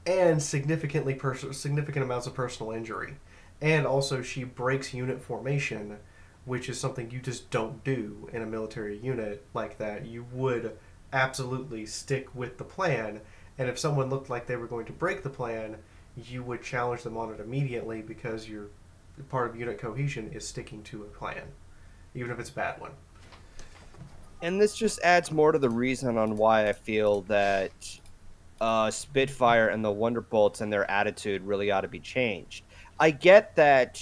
and significant amounts of personal injury. And also, she breaks unit formation, which is something you just don't do in a military unit like that. You would absolutely stick with the plan, and if someone looked like they were going to break the plan, you would challenge them on it immediately, because your part of unit cohesion is sticking to a plan, even if it's a bad one. And this just adds more to the reason on why I feel that Spitfire and the Wonderbolts and their attitude really ought to be changed. I get that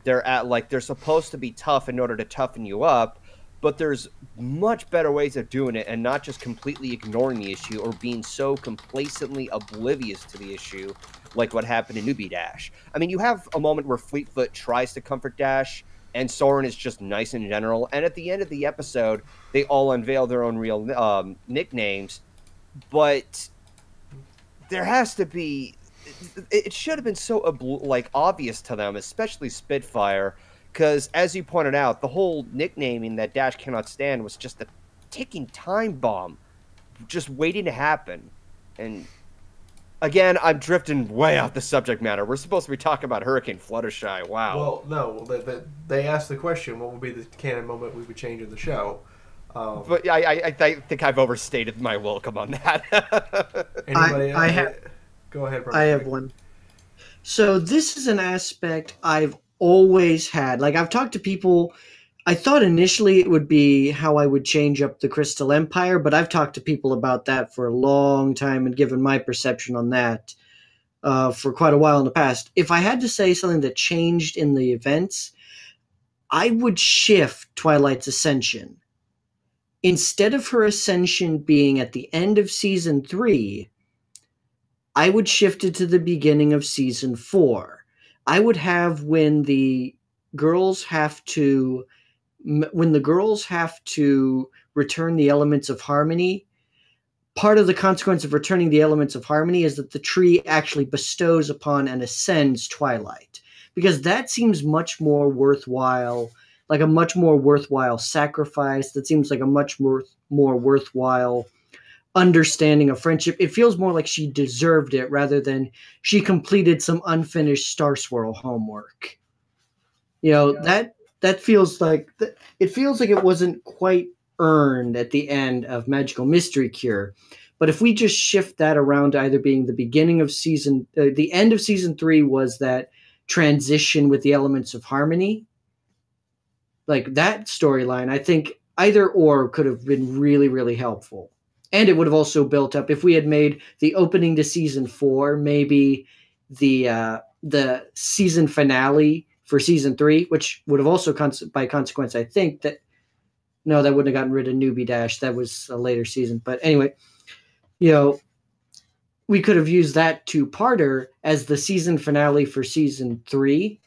they're supposed to be tough in order to toughen you up, but there's much better ways of doing it, and not just completely ignoring the issue or being so complacently oblivious to the issue like what happened in Newbie Dash. I mean, you have a moment where Fleetfoot tries to comfort Dash, and Soren is just nice in general, and at the end of the episode, they all unveil their own real nicknames, but there has to be... It should have been so obvious to them, especially Spitfire, because, as you pointed out, the whole nicknaming that Dash cannot stand was just a ticking time bomb, just waiting to happen. And, again, I'm drifting way off the subject matter. We're supposed to be talking about Hurricane Fluttershy. Wow. Well, no, they asked the question, what would be the canon moment we would change in the show? But I think I've overstated my welcome on that. Anybody I else? have... Go ahead, Brian. I have one. So this is an aspect I've always had. Like, I've talked to people. I thought initially it would be how I would change up the Crystal Empire, but I've talked to people about that for a long time and given my perception on that for quite a while in the past. If I had to say something that changed in the events, I would shift Twilight's ascension. Instead of her ascension being at the end of Season 3, I would shift it to the beginning of Season 4. I would have when the girls have to return the elements of harmony. Part of the consequence of returning the elements of harmony is that the tree actually bestows upon and ascends Twilight, because that seems much more worthwhile, like a much more worthwhile sacrifice. That seems like a much more worthwhile understanding of friendship. It feels more like she deserved it rather than she completed some unfinished Star Swirl homework. You know, that feels like it feels like it wasn't quite earned at the end of Magical Mystery Cure. But if we just shift that around to either being the beginning of the end of Season 3 was that transition with the elements of harmony, like that storyline, I think either or could have been really, really helpful. And it would have also built up, if we had made the opening to Season 4, maybe the season finale for Season 3, which would have also, by consequence, I think that, no, that wouldn't have gotten rid of Newbie Dash. That was a later season. But anyway, you know, we could have used that two-parter as the season finale for Season 3.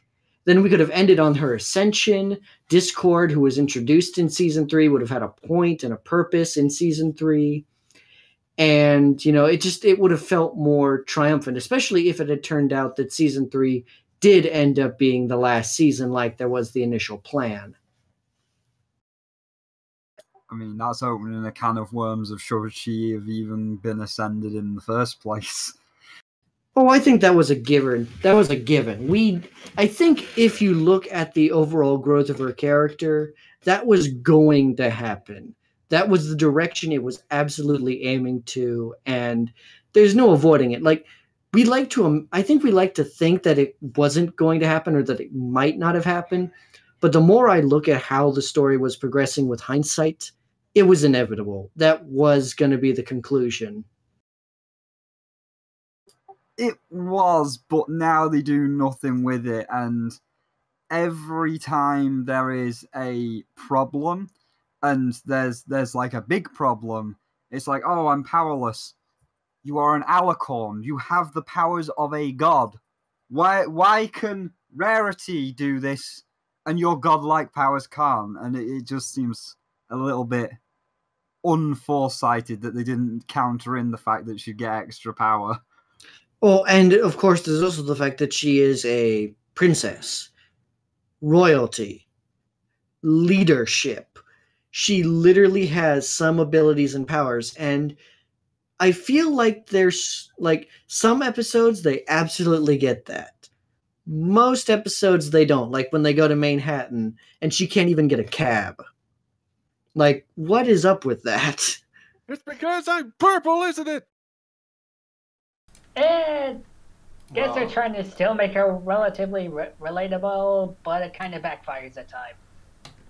Then we could have ended on her ascension. Discord, who was introduced in Season 3, would have had a point and a purpose in Season 3. And, you know, it would have felt more triumphant, especially if it had turned out that Season 3 did end up being the last season like there was the initial plan. I mean, that's opening a can of worms of should she have even been ascended in the first place. Oh, I think that was a given. That was a given. I think if you look at the overall growth of her character, that was going to happen. That was the direction it was absolutely aiming to, and there's no avoiding it. Like, I think we like to think that it wasn't going to happen or that it might not have happened. But the more I look at how the story was progressing with hindsight, it was inevitable. That was going to be the conclusion. It was, but now they do nothing with it, and every time there is a problem, and there's like a big problem, it's like, oh, I'm powerless. You are an alicorn. You have the powers of a god. Why can Rarity do this, and your godlike powers can't? And it just seems a little bit unforesighted that they didn't counter in the fact that she'd get extra power. Oh, and of course, there's also the fact that she is a princess. Royalty. Leadership. She literally has some abilities and powers, and I feel like there's, like, some episodes, they absolutely get that. Most episodes they don't. Like when they go to Manhattan and she can't even get a cab. Like, what is up with that? It's because I'm purple, isn't it? And guess they're Well, trying to still make her relatively relatable, but it kind of backfires at times.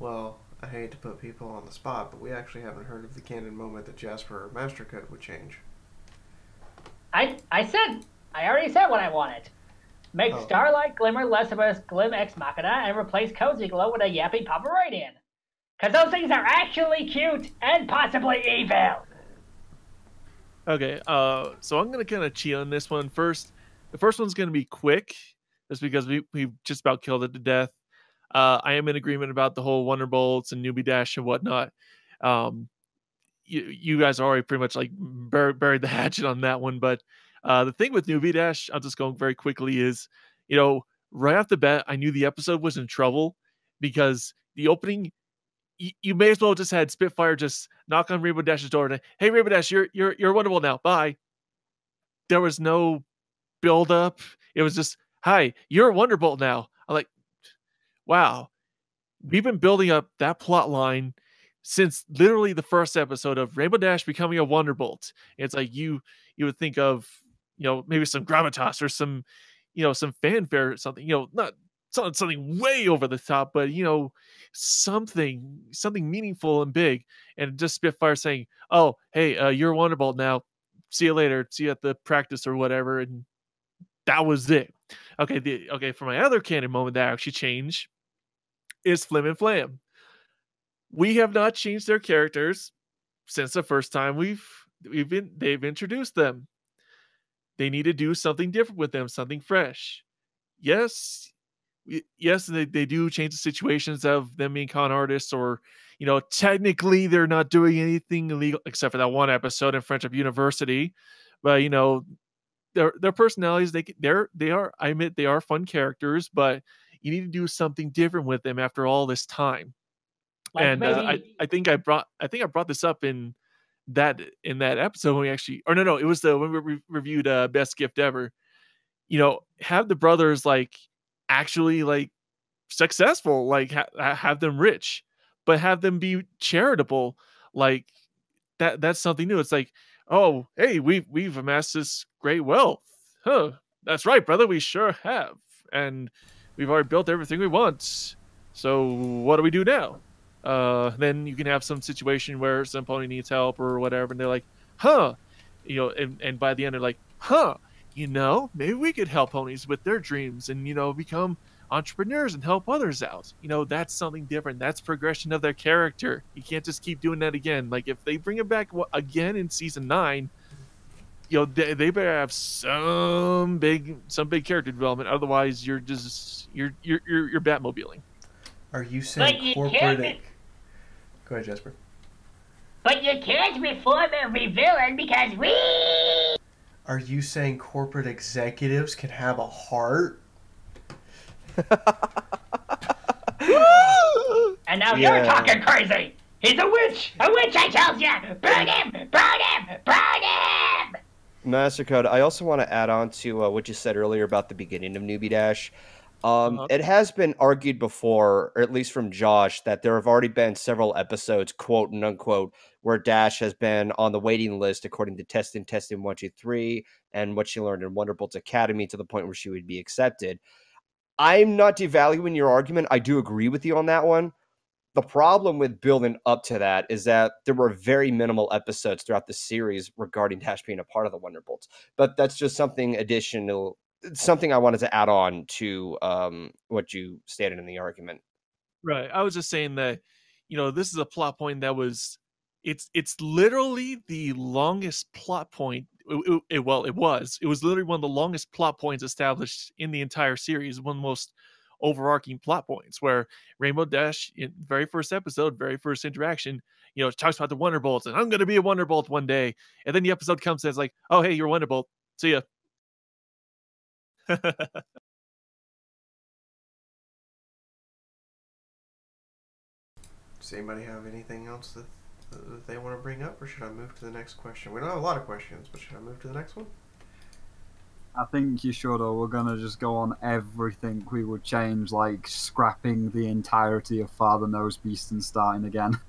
well, I hate to put people on the spot, but we actually haven't heard of the canon moment that Jasper or Master Code would change. I already said what I wanted. Make Oh. Starlight Glimmer less of a glim ex machina and replace Cozy Glow with a yappy Pomeranian. Because those things are actually cute and possibly evil. Okay, so I'm gonna kind of cheat on this one first. The first one's gonna be quick, just because we've just about killed it to death. I am in agreement about the whole Wonderbolts and Newbie Dash and whatnot. You guys already pretty much like buried the hatchet on that one. But the thing with Newbie Dash, I'll just go very quickly, is right off the bat, I knew the episode was in trouble because the opening. You may as well just had Spitfire just knock on Rainbow Dash's door and, hey, Rainbow Dash, you're wonderful now. Bye. There was no build up. It was just, hi, you're a Wonderbolt now. I'm like, wow. We've been building up that plot line since literally the first episode of Rainbow Dash becoming a Wonderbolt. It's like you would think of, maybe some gravitas or some, some fanfare or something, not something way over the top, but something meaningful and big. And just Spitfire saying, oh, hey, you're a Wonderbolt now. See you later. See you at the practice or whatever. And that was it. Okay, for my other canon moment that actually changed is Flim and Flam. We have not changed their characters since the first time they've introduced them. They need to do something different with them, something fresh. Yes, they do change the situations of them being con artists, or technically they're not doing anything illegal except for that one episode in Friendship University. But their personalities, they are, I admit, they are fun characters, but you need to do something different with them after all this time. Like And maybe I think I brought this up in that episode when we actually, or no, it was when we reviewed Best Gift Ever. Have the brothers like actually like successful, like have them rich, but have them be charitable. Like that's something new. It's like, oh, hey, we've amassed this great wealth. Huh, that's right, brother, we sure have. And we've already built everything we want. So what do we do now? Then you can have some situation where some pony needs help or whatever, and they're like, huh, and by the end they're like, huh, maybe we could help ponies with their dreams and become entrepreneurs and help others out. That's something different. That's progression of their character. You can't just keep doing that again. Like if they bring it back again in season 9, they better have some big character development. Otherwise, you're Batmobiling. Are you saying But you corporate? can't. Go ahead, Jasper. But you can't reform every villain because we. Are you saying corporate executives can have a heart? And now Yeah. you're talking crazy. He's a witch. A witch, I tells ya. Burn him. Burn him. Burn him. Master Code, I also want to add on to what you said earlier about the beginning of Newbie Dash. It has been argued before, or at least from Josh, that there have already been several episodes, quote and unquote, where Dash has been on the waiting list according to Testing 1, 2, 3, and what she learned in Wonderbolt's Academy to the point where she would be accepted. I'm not devaluing your argument. I do agree with you on that one. The problem with building up to that is that there were very minimal episodes throughout the series regarding Dash being a part of the Wonderbolts. But that's just something additional, something I wanted to add on to what you stated in the argument. Right. I was just saying that, this is a plot point that was, it's literally the longest plot point. It was literally one of the longest plot points established in the entire series. One of the most overarching plot points, where Rainbow Dash, in very first episode, very first interaction, talks about the Wonderbolts and I'm going to be a Wonderbolt one day. And then the episode comes and it's like, oh, hey, you're a Wonderbolt. See ya. Does anybody have anything else that they want to bring up, or should I move to the next question? We don't have a lot of questions, but should I move to the next one? I think you should, or we're gonna just go on everything we would change, like scrapping the entirety of Father Knows Beast and starting again.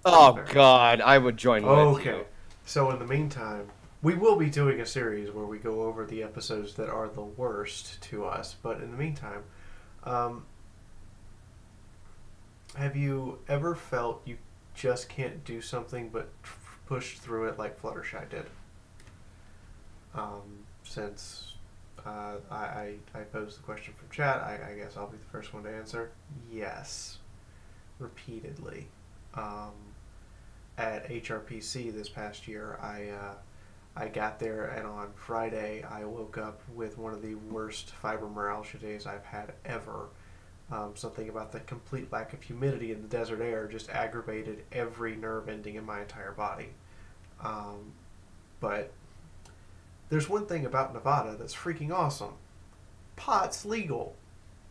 Oh God, I would join with Okay. you. So in the meantime, we will be doing a series where we go over the episodes that are the worst to us. But in the meantime, um, have you ever felt you just can't do something but push through it like Fluttershy did? Since I posed the question from chat, I guess I'll be the first one to answer. Yes, repeatedly. At HRPC this past year, I got there, and on Friday I woke up with one of the worst fibromyalgia days I've had ever. Something about the complete lack of humidity in the desert air just aggravated every nerve ending in my entire body. But there's one thing about Nevada that's freaking awesome. Pot's legal.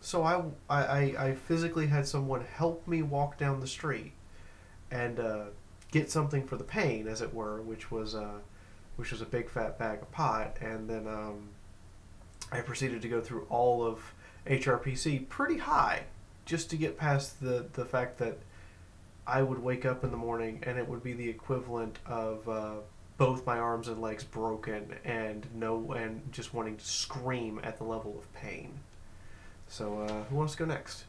So I physically had someone help me walk down the street and get something for the pain, as it were, which was a big fat bag of pot, and then I proceeded to go through all of HRPC pretty high, just to get past the fact that I would wake up in the morning and it would be the equivalent of both my arms and legs broken and just wanting to scream at the level of pain. So who wants to go next?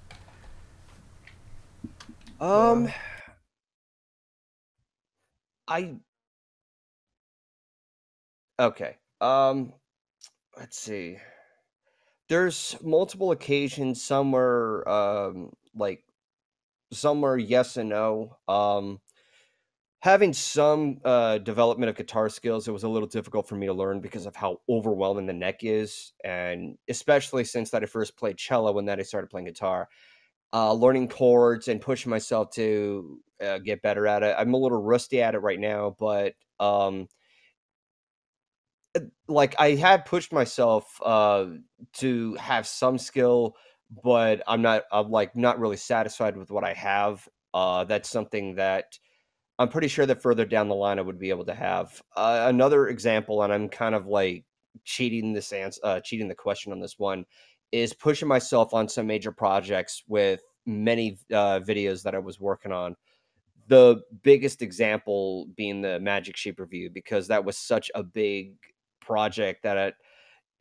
Okay. Let's see. There's multiple occasions. Some were yes and no. Having some development of guitar skills, it was a little difficult for me to learn because of how overwhelming the neck is, and especially since that I first played cello and then I started playing guitar. Learning chords and pushing myself to get better at it. I'm a little rusty at it right now, but like I had pushed myself to have some skill, but I'm not really satisfied with what I have. That's something that I'm pretty sure that further down the line I would be able to have. Another example, and I'm kind of like cheating the question on this one, is pushing myself on some major projects with many videos that I was working on. The biggest example being the Magic Sheep review, because that was such a big project that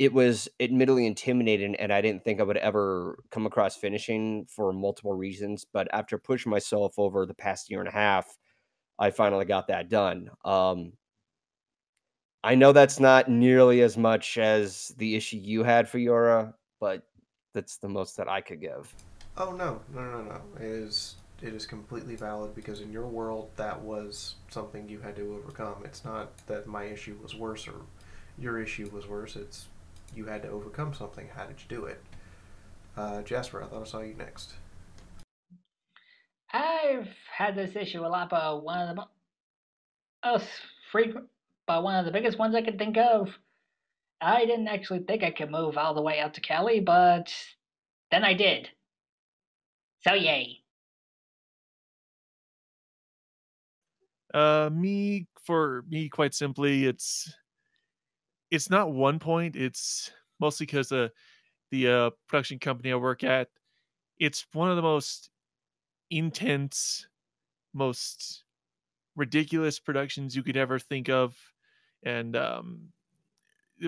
it was admittedly intimidating, and I didn't think I would ever come across finishing for multiple reasons. But after pushing myself over the past year and a half, I finally got that done. I know that's not nearly as much as the issue you had, Fiaura, but that's the most that I could give. Oh no. It is completely valid, because in your world that was something you had to overcome. It's not that my issue was worse or your issue was worse. It's you had to overcome something. How did you do it? Jasper, I thought I saw you next. I've had this issue a lot, but one of the most frequent, but one of the biggest ones I can think of. I didn't actually think I could move all the way out to Cali, but then I did. So yay. For me, quite simply, it's not one point. It's mostly because the production company I work at, it's one of the most intense, most ridiculous productions you could ever think of. And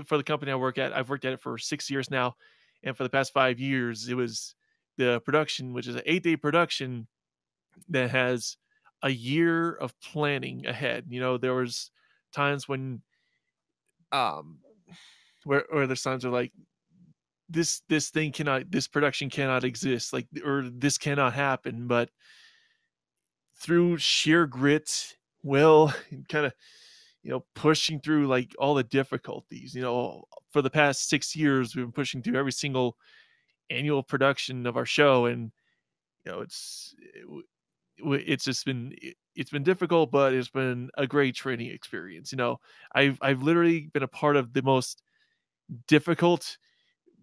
for the company I work at, I've worked at it for 6 years now, and for the past 5 years, it was the production, which is an 8-day production that has a year of planning ahead. There was times when where there's times where like this production cannot exist, like, or this cannot happen, but through sheer grit, will, and kind of pushing through like all the difficulties. For the past 6 years, we've been pushing through every single annual production of our show, and it's just been it's been difficult, but it's been a great training experience. I've literally been a part of the most difficult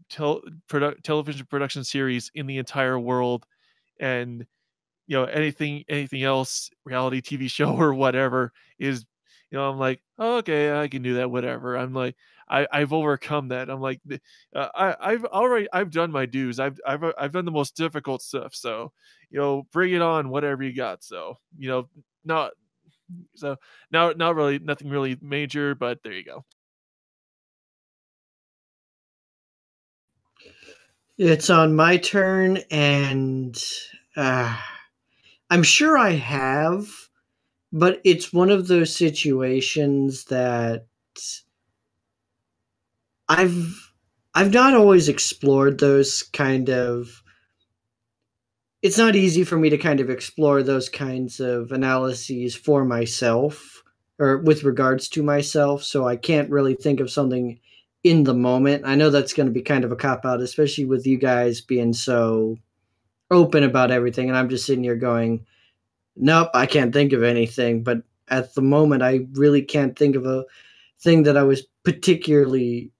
television production series in the entire world, and anything else, reality TV show or whatever, is I'm like, oh, okay, I can do that, whatever. I've overcome that. I'm like, I've done my dues. I've done the most difficult stuff. So, bring it on, whatever you got. So, not so not really nothing really major, but there you go. It's on my turn, and I'm sure I have, but it's one of those situations that I've not always explored those kind of. It's not easy for me to kind of explore those kinds of analyses for myself or with regards to myself, so I can't really think of something in the moment. I know that's going to be kind of a cop out, especially with you guys being so open about everything, and I'm just sitting here going, nope, I can't think of anything. But at the moment, I really can't think of a thing that I was particularly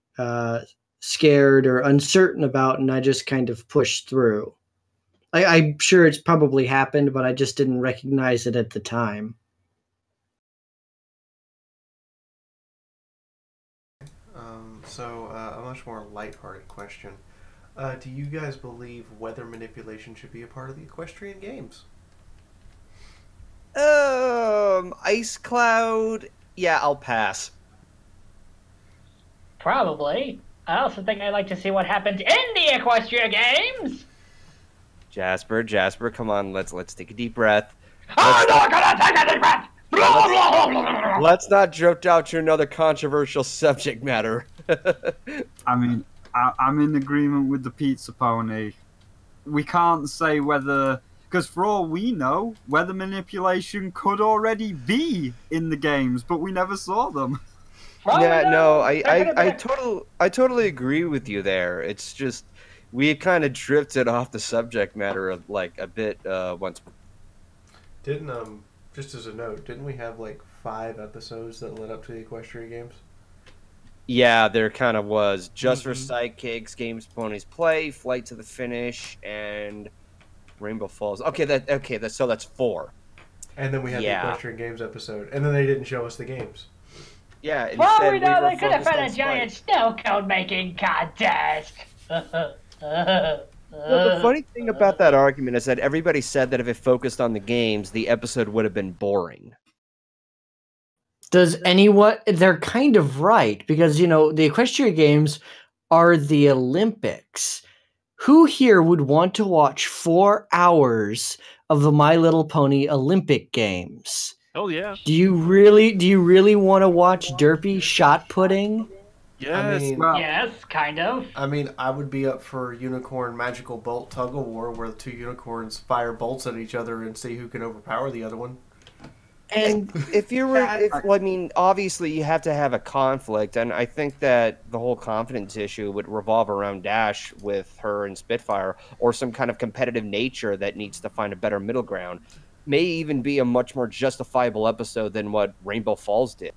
scared or uncertain about, and I just kind of pushed through. I'm sure it's probably happened, but I just didn't recognize it at the time. So a much more lighthearted question. Do you guys believe weather manipulation should be a part of the equestrian games? Ice Cloud. Yeah, I'll pass. Probably. I also think I'd like to see what happens in the Equestria games. Jasper, come on, let's take a deep breath. I'm not gonna take a deep breath. Let's not drift out to another controversial subject matter. I mean, I'm in agreement with the pizza pony. We can't say whether, because for all we know, weather manipulation could already be in the games, but we never saw them. Yeah, no, I totally agree with you there. It's just we kind of drifted off the subject matter of, like, a bit once. Didn't just as a note, didn't we have like 5 episodes that led up to the equestrian games? Yeah, there kind of was. Just for Sidekicks, Games Ponies Play, Flight to the Finish, and Rainbow Falls. So that's 4. And then we had the equestrian games episode, and then they didn't show us the games. Yeah, instead Well, we know were they could have focused been on a giant Spike. snow cone making contest. The funny thing about that argument is that everybody said that if it focused on the games, the episode would have been boring. Does anyone? They're kind of right, because, the Equestria Games are the Olympics. Who here would want to watch 4 hours of the My Little Pony Olympic Games? Oh yeah. Do you really want to watch derpy shot putting? Yes. Yes, kind of. I mean, I would be up for Unicorn Magical Bolt Tug of War, where the 2 unicorns fire bolts at each other and see who can overpower the other one. And obviously you have to have a conflict, and I think that the whole confidence issue would revolve around Dash with her and Spitfire, or some kind of competitive nature that needs to find a better middle ground. May even be a much more justifiable episode than what Rainbow Falls did.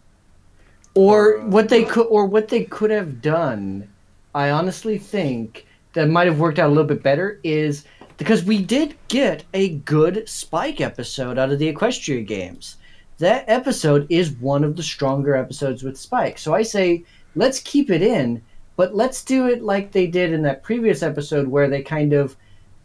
Or what they could have done, I honestly think that might have worked out a little bit better, is because we did get a good Spike episode out of the Equestria Games. That episode is one of the stronger episodes with Spike. So I say, let's keep it in, but let's do it like they did in that previous episode, where they kind of,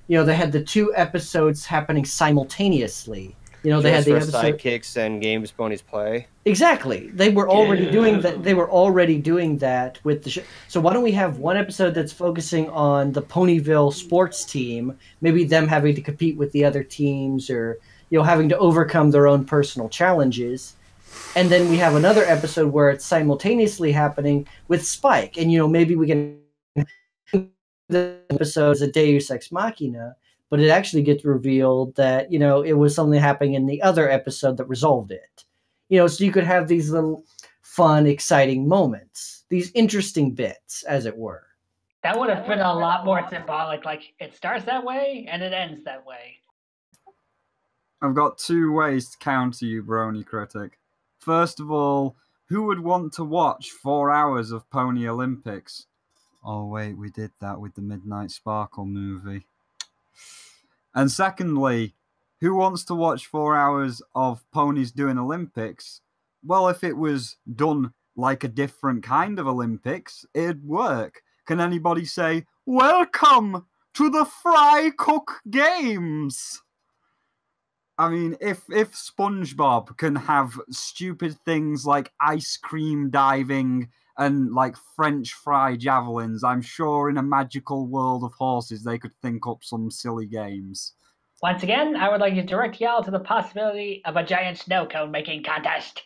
they had the 2 episodes happening simultaneously. They had the episode Sidekicks and Games Ponies Play. Exactly. They were already doing that. They were already doing that with the show. So why don't we have one episode that's focusing on the Ponyville sports team, maybe them having to compete with the other teams, or having to overcome their own personal challenges, and then we have another episode where it's simultaneously happening with Spike, and maybe we can the episode as a Deus Ex Machina, but it actually gets revealed that it was something happening in the other episode that resolved it. So you could have these little fun, exciting moments, these interesting bits, as it were. That would have been a lot more symbolic. Like, it starts that way and it ends that way. I've got 2 ways to counter you, Brony Critic. First of all, who would want to watch 4 hours of Pony Olympics? Oh wait, we did that with the Midnight Sparkle movie. And secondly, who wants to watch 4 hours of ponies doing Olympics? Well, if it was done like a different kind of Olympics, it'd work. Can anybody say, "Welcome to the Fry Cook Games"? I mean, if SpongeBob can have stupid things like ice cream diving and like French fry javelins, I'm sure in a magical world of horses they could think up some silly games. Once again, I would like to direct y'all to the possibility of a giant snow cone making contest.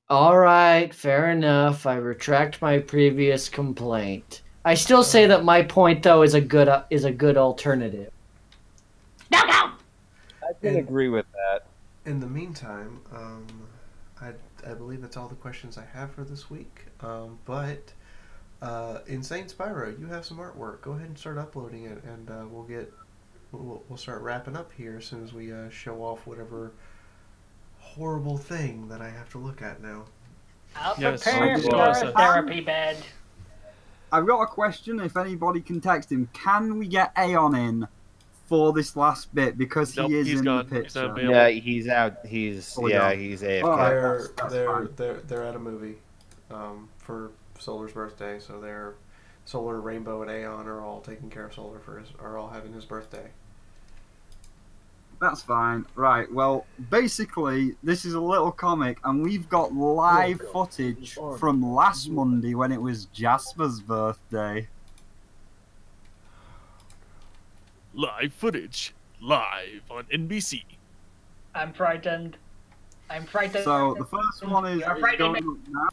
All right, fair enough. I retract my previous complaint. I still say that my point, though, is a good alternative. No, no! I can agree with that. In the meantime, I believe that's all the questions I have for this week. But Insane Spyro, you have some artwork. Go ahead and start uploading it, and we'll start wrapping up here as soon as we show off whatever horrible thing that I have to look at now. I'll Yes, prepare so- for so- a therapy bed. I've got a question, if anybody can text him. Can we get Aeon in for this last bit? Because Nope, he is he's in gone. the He's not picture. available. Yeah, he's out. He's Oh, yeah, yeah. he's AFK. Oh, that's They're at a movie for Solar's birthday, so they're Solar, Rainbow, and Aeon are all taking care of Solar are all having his birthday. That's fine. Right, well, basically, this is a little comic, and we've got live footage from last Monday when it was Jasper's birthday. Live footage, live on NBC. I'm frightened. I'm frightened. So, the first one is You're frightening going up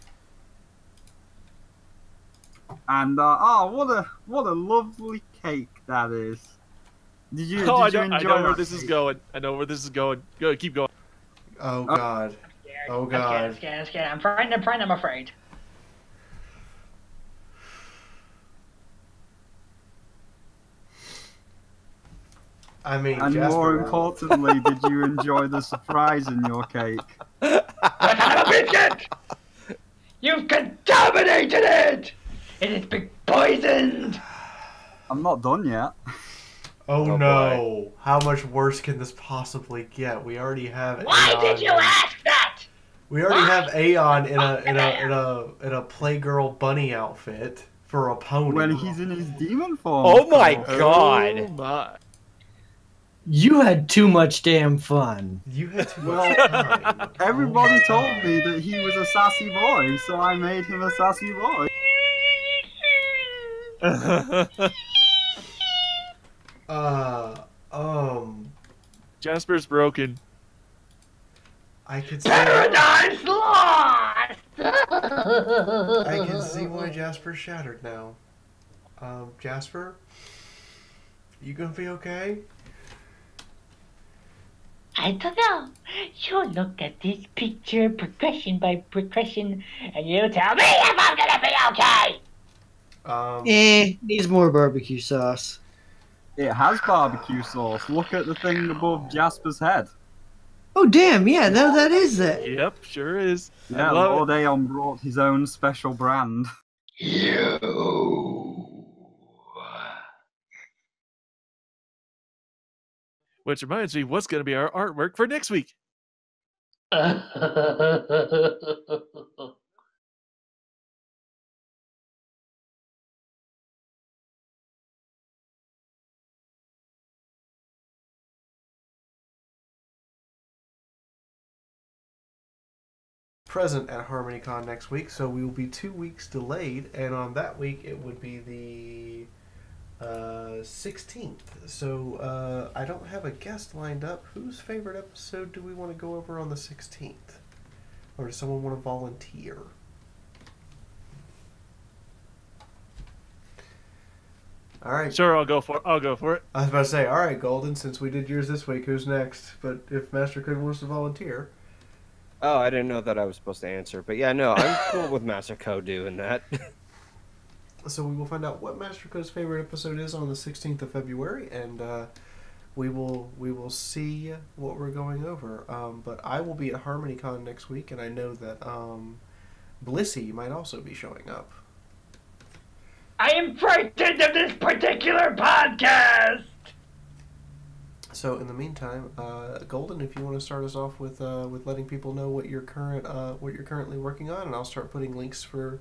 now. And, oh, what a lovely cake that is. Did you I enjoy know where that this is cake? going. I know where this is going. Go, keep going. Oh God! Scared. Oh, I'm God. scared. I'm frightened. I'm afraid. I mean, And Jasper, more importantly, did you enjoy the surprise in your cake? What kind of biscuit? You've contaminated it! It has been poisoned! I'm not done yet. Oh, Oh, no! How much worse can this possibly get? We already have. Why Aeon did you ask that? We already Why? have Aeon in a Playgirl bunny outfit for a pony. When he's in his demon form. Oh my of course. God. Oh my. You had too much damn fun. You had too Well, much time. Everybody Oh, told me that he was a sassy boy, so I made him a sassy boy. Jasper's broken. I could see. Paradise lost! I can see why Jasper's shattered now. Jasper, you gonna be okay? I don't know. You look at this picture progression by progression, and you tell me if I'm gonna be okay! Needs more barbecue sauce. It has barbecue sauce. Look at the thing above Jasper's head. Oh damn, yeah, no, that is it. Yep, sure is. I Yeah, love Lord Aeon brought his own special brand. Which reminds me, what's going to be our artwork for next week? Present at HarmonyCon next week, so we will be 2 weeks delayed, and on that week it would be the 16th. So I don't have a guest lined up. Whose favorite episode do we want to go over on the 16th? Or does someone want to volunteer? All right. Sure, I'll go for it. I was about to say, all right, Golden, since we did yours this week, who's next? But if Master Code wants to volunteer. Oh, I didn't know that I was supposed to answer, but yeah, no, I'm cool with Master Code doing that. So we will find out what Master Code's favorite episode is on the 16th of February, and we will see what we're going over. But I will be at HarmonyCon next week, and I know that Blissey might also be showing up. I am frightened of this particular podcast! So in the meantime, Golden, if you want to start us off with letting people know what you're currently working on, and I'll start putting links for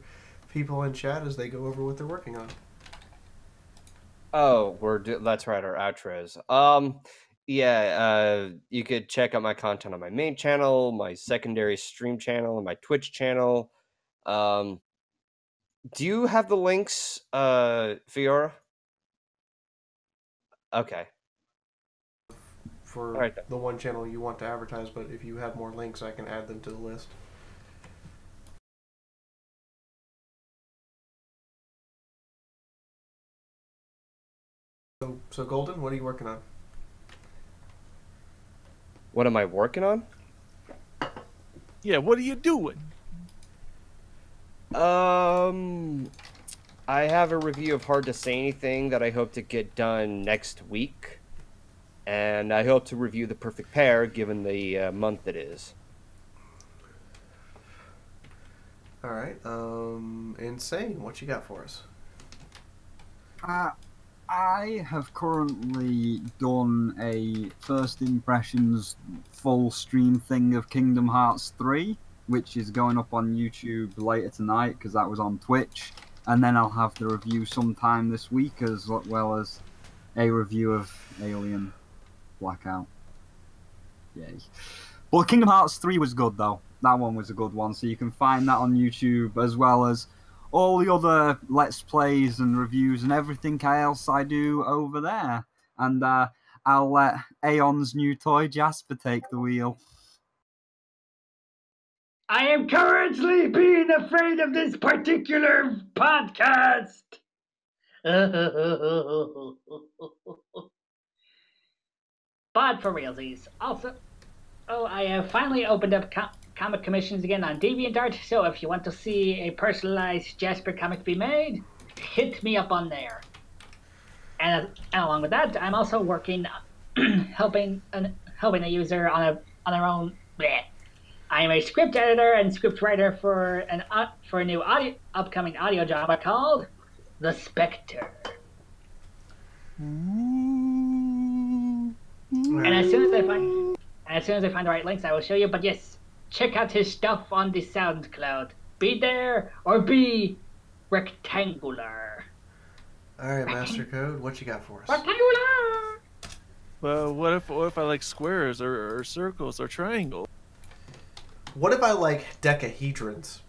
people in chat as they go over what they're working on. Oh, that's right, our outros. You could check out my content on my main channel, my secondary stream channel, and my Twitch channel. Do you have the links, Fiaura? Okay. For the one channel you want to advertise, but if you have more links, I can add them to the list. So Golden, what are you working on? What am I working on? Yeah, what are you doing? I have a review of Hard to Say Anything that I hope to get done next week. And I hope to review The Perfect Pair, given the month it is. All right. Insane. What you got for us? I have currently done a first impressions full stream thing of Kingdom Hearts 3, which is going up on YouTube later tonight because that was on Twitch. And then I'll have the review sometime this week, as well as a review of Alien Blackout. Yay. Well, Kingdom Hearts 3 was good, though. That one was a good one, so you can find that on YouTube, as well as all the other Let's Plays and reviews and everything else I do over there. And I'll let Aeon's new toy, Jasper, take the wheel. I am currently being afraid of this particular podcast. But for realsies, also, I have finally opened up comic commissions again on DeviantArt, so if you want to see a personalized Jasper comic be made, hit me up on there. And along with that, I'm also working, helping a user on their own. Bleh. I am a script editor and script writer for a new upcoming audio drama called The Spectre. And as soon as I find the right links, I will show you. But yes, check out his stuff on the SoundCloud. Be there or be rectangular. All right, Master Code, what you got for us? Rectangular. Well, what if I like squares or circles or triangles? What if I like decahedrons?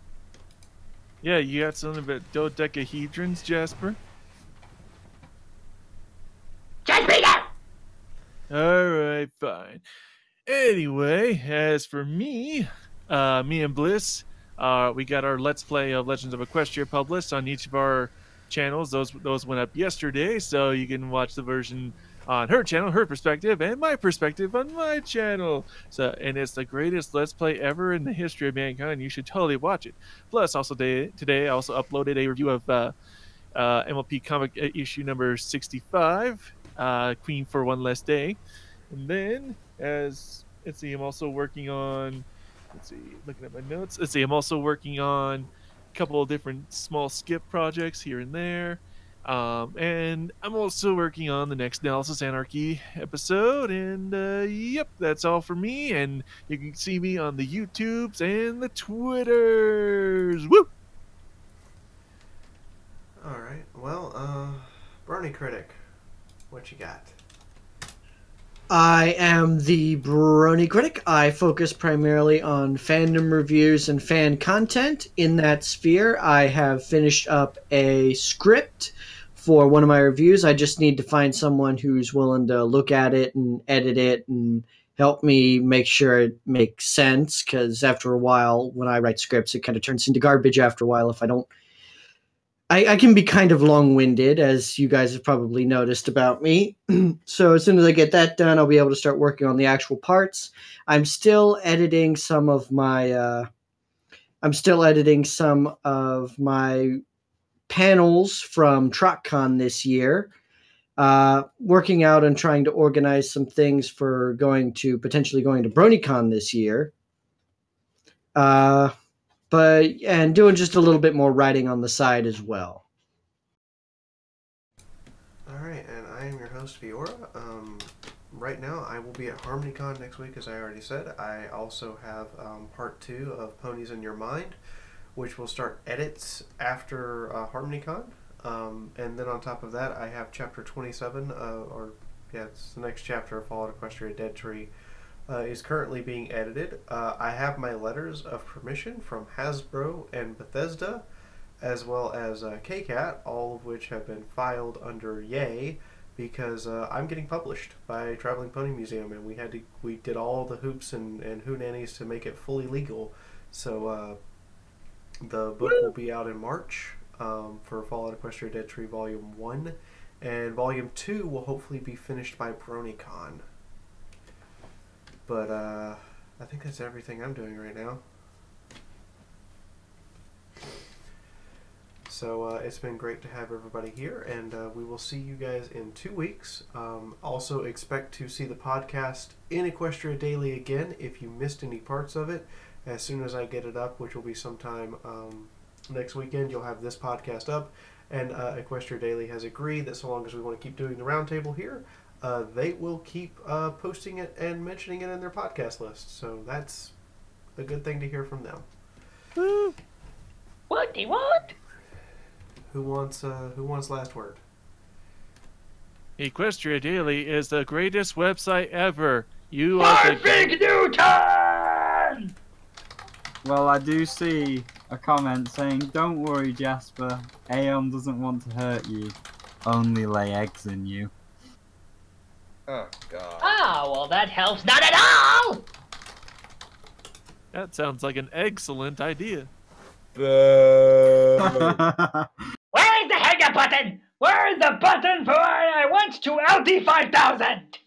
Yeah, you got something about dodecahedrons, Jasper? Just be there. Alright, fine. Anyway, as for me and Bliss, we got our Let's Play of Legends of Equestria published on each of our channels. Those went up yesterday, so you can watch the version on her channel, her perspective, and my perspective on my channel. And it's the greatest Let's Play ever in the history of mankind. You should totally watch it. Plus, also today I also uploaded a review of MLP comic issue number 65, Queen for One Less Day. And then, I'm also working on, looking at my notes. I'm also working on a couple of different small skip projects here and there. And I'm also working on the next Analysis Anarchy episode, and yep, that's all for me. And you can see me on the YouTubes and the Twitters. Woo! All right. Well, Brony Critic, what you got? I am the Brony Critic. I focus primarily on fandom reviews and fan content. In that sphere, I have finished up a script for one of my reviews. I just need to find someone who's willing to look at it and edit it and help me make sure it makes sense, because after a while, when I write scripts, it kind of turns into garbage after a while if I don't. I can be kind of long-winded, as you guys have probably noticed about me. So as soon as I get that done, I'll be able to start working on the actual parts. I'm still editing some of my panels from TrotCon this year. Working out and trying to organize some things for potentially going to BronyCon this year. And doing just a little bit more writing on the side as well. All right, and I am your host, Fiaura. right now, I will be at HarmonyCon next week, as I already said. I also have part 2 of Ponies in Your Mind, which will start edits after HarmonyCon. And then on top of that, I have Chapter 27, it's the next chapter of Fallout Equestria Dead Tree, is currently being edited. I have my letters of permission from Hasbro and Bethesda, as well as KCAT, all of which have been filed under Yay, because I'm getting published by Traveling Pony Museum, and we did all the hoops and hoo-nannies to make it fully legal. So the book will be out in March for Fallout Equestria Dead Tree Volume 1, and Volume 2 will hopefully be finished by BronyCon. But I think that's everything I'm doing right now. So it's been great to have everybody here, and we will see you guys in 2 weeks. Also expect to see the podcast in Equestria Daily again if you missed any parts of it. As soon as I get it up, which will be sometime next weekend, you'll have this podcast up. And Equestria Daily has agreed that so long as we want to keep doing the roundtable here, they will keep posting it and mentioning it in their podcast list. So that's a good thing to hear from them. Woo! What? What? Who wants last word? Equestria Daily is the greatest website ever. You are the Big Newton! Well, I do see a comment saying, "Don't worry, Jasper. Aeon doesn't want to hurt you. Only lay eggs in you." Oh, God. Ah, well, that helps not at all! That sounds like an excellent idea. Boo. Where's the hang-up button? Where's the button for I want to LD 5000?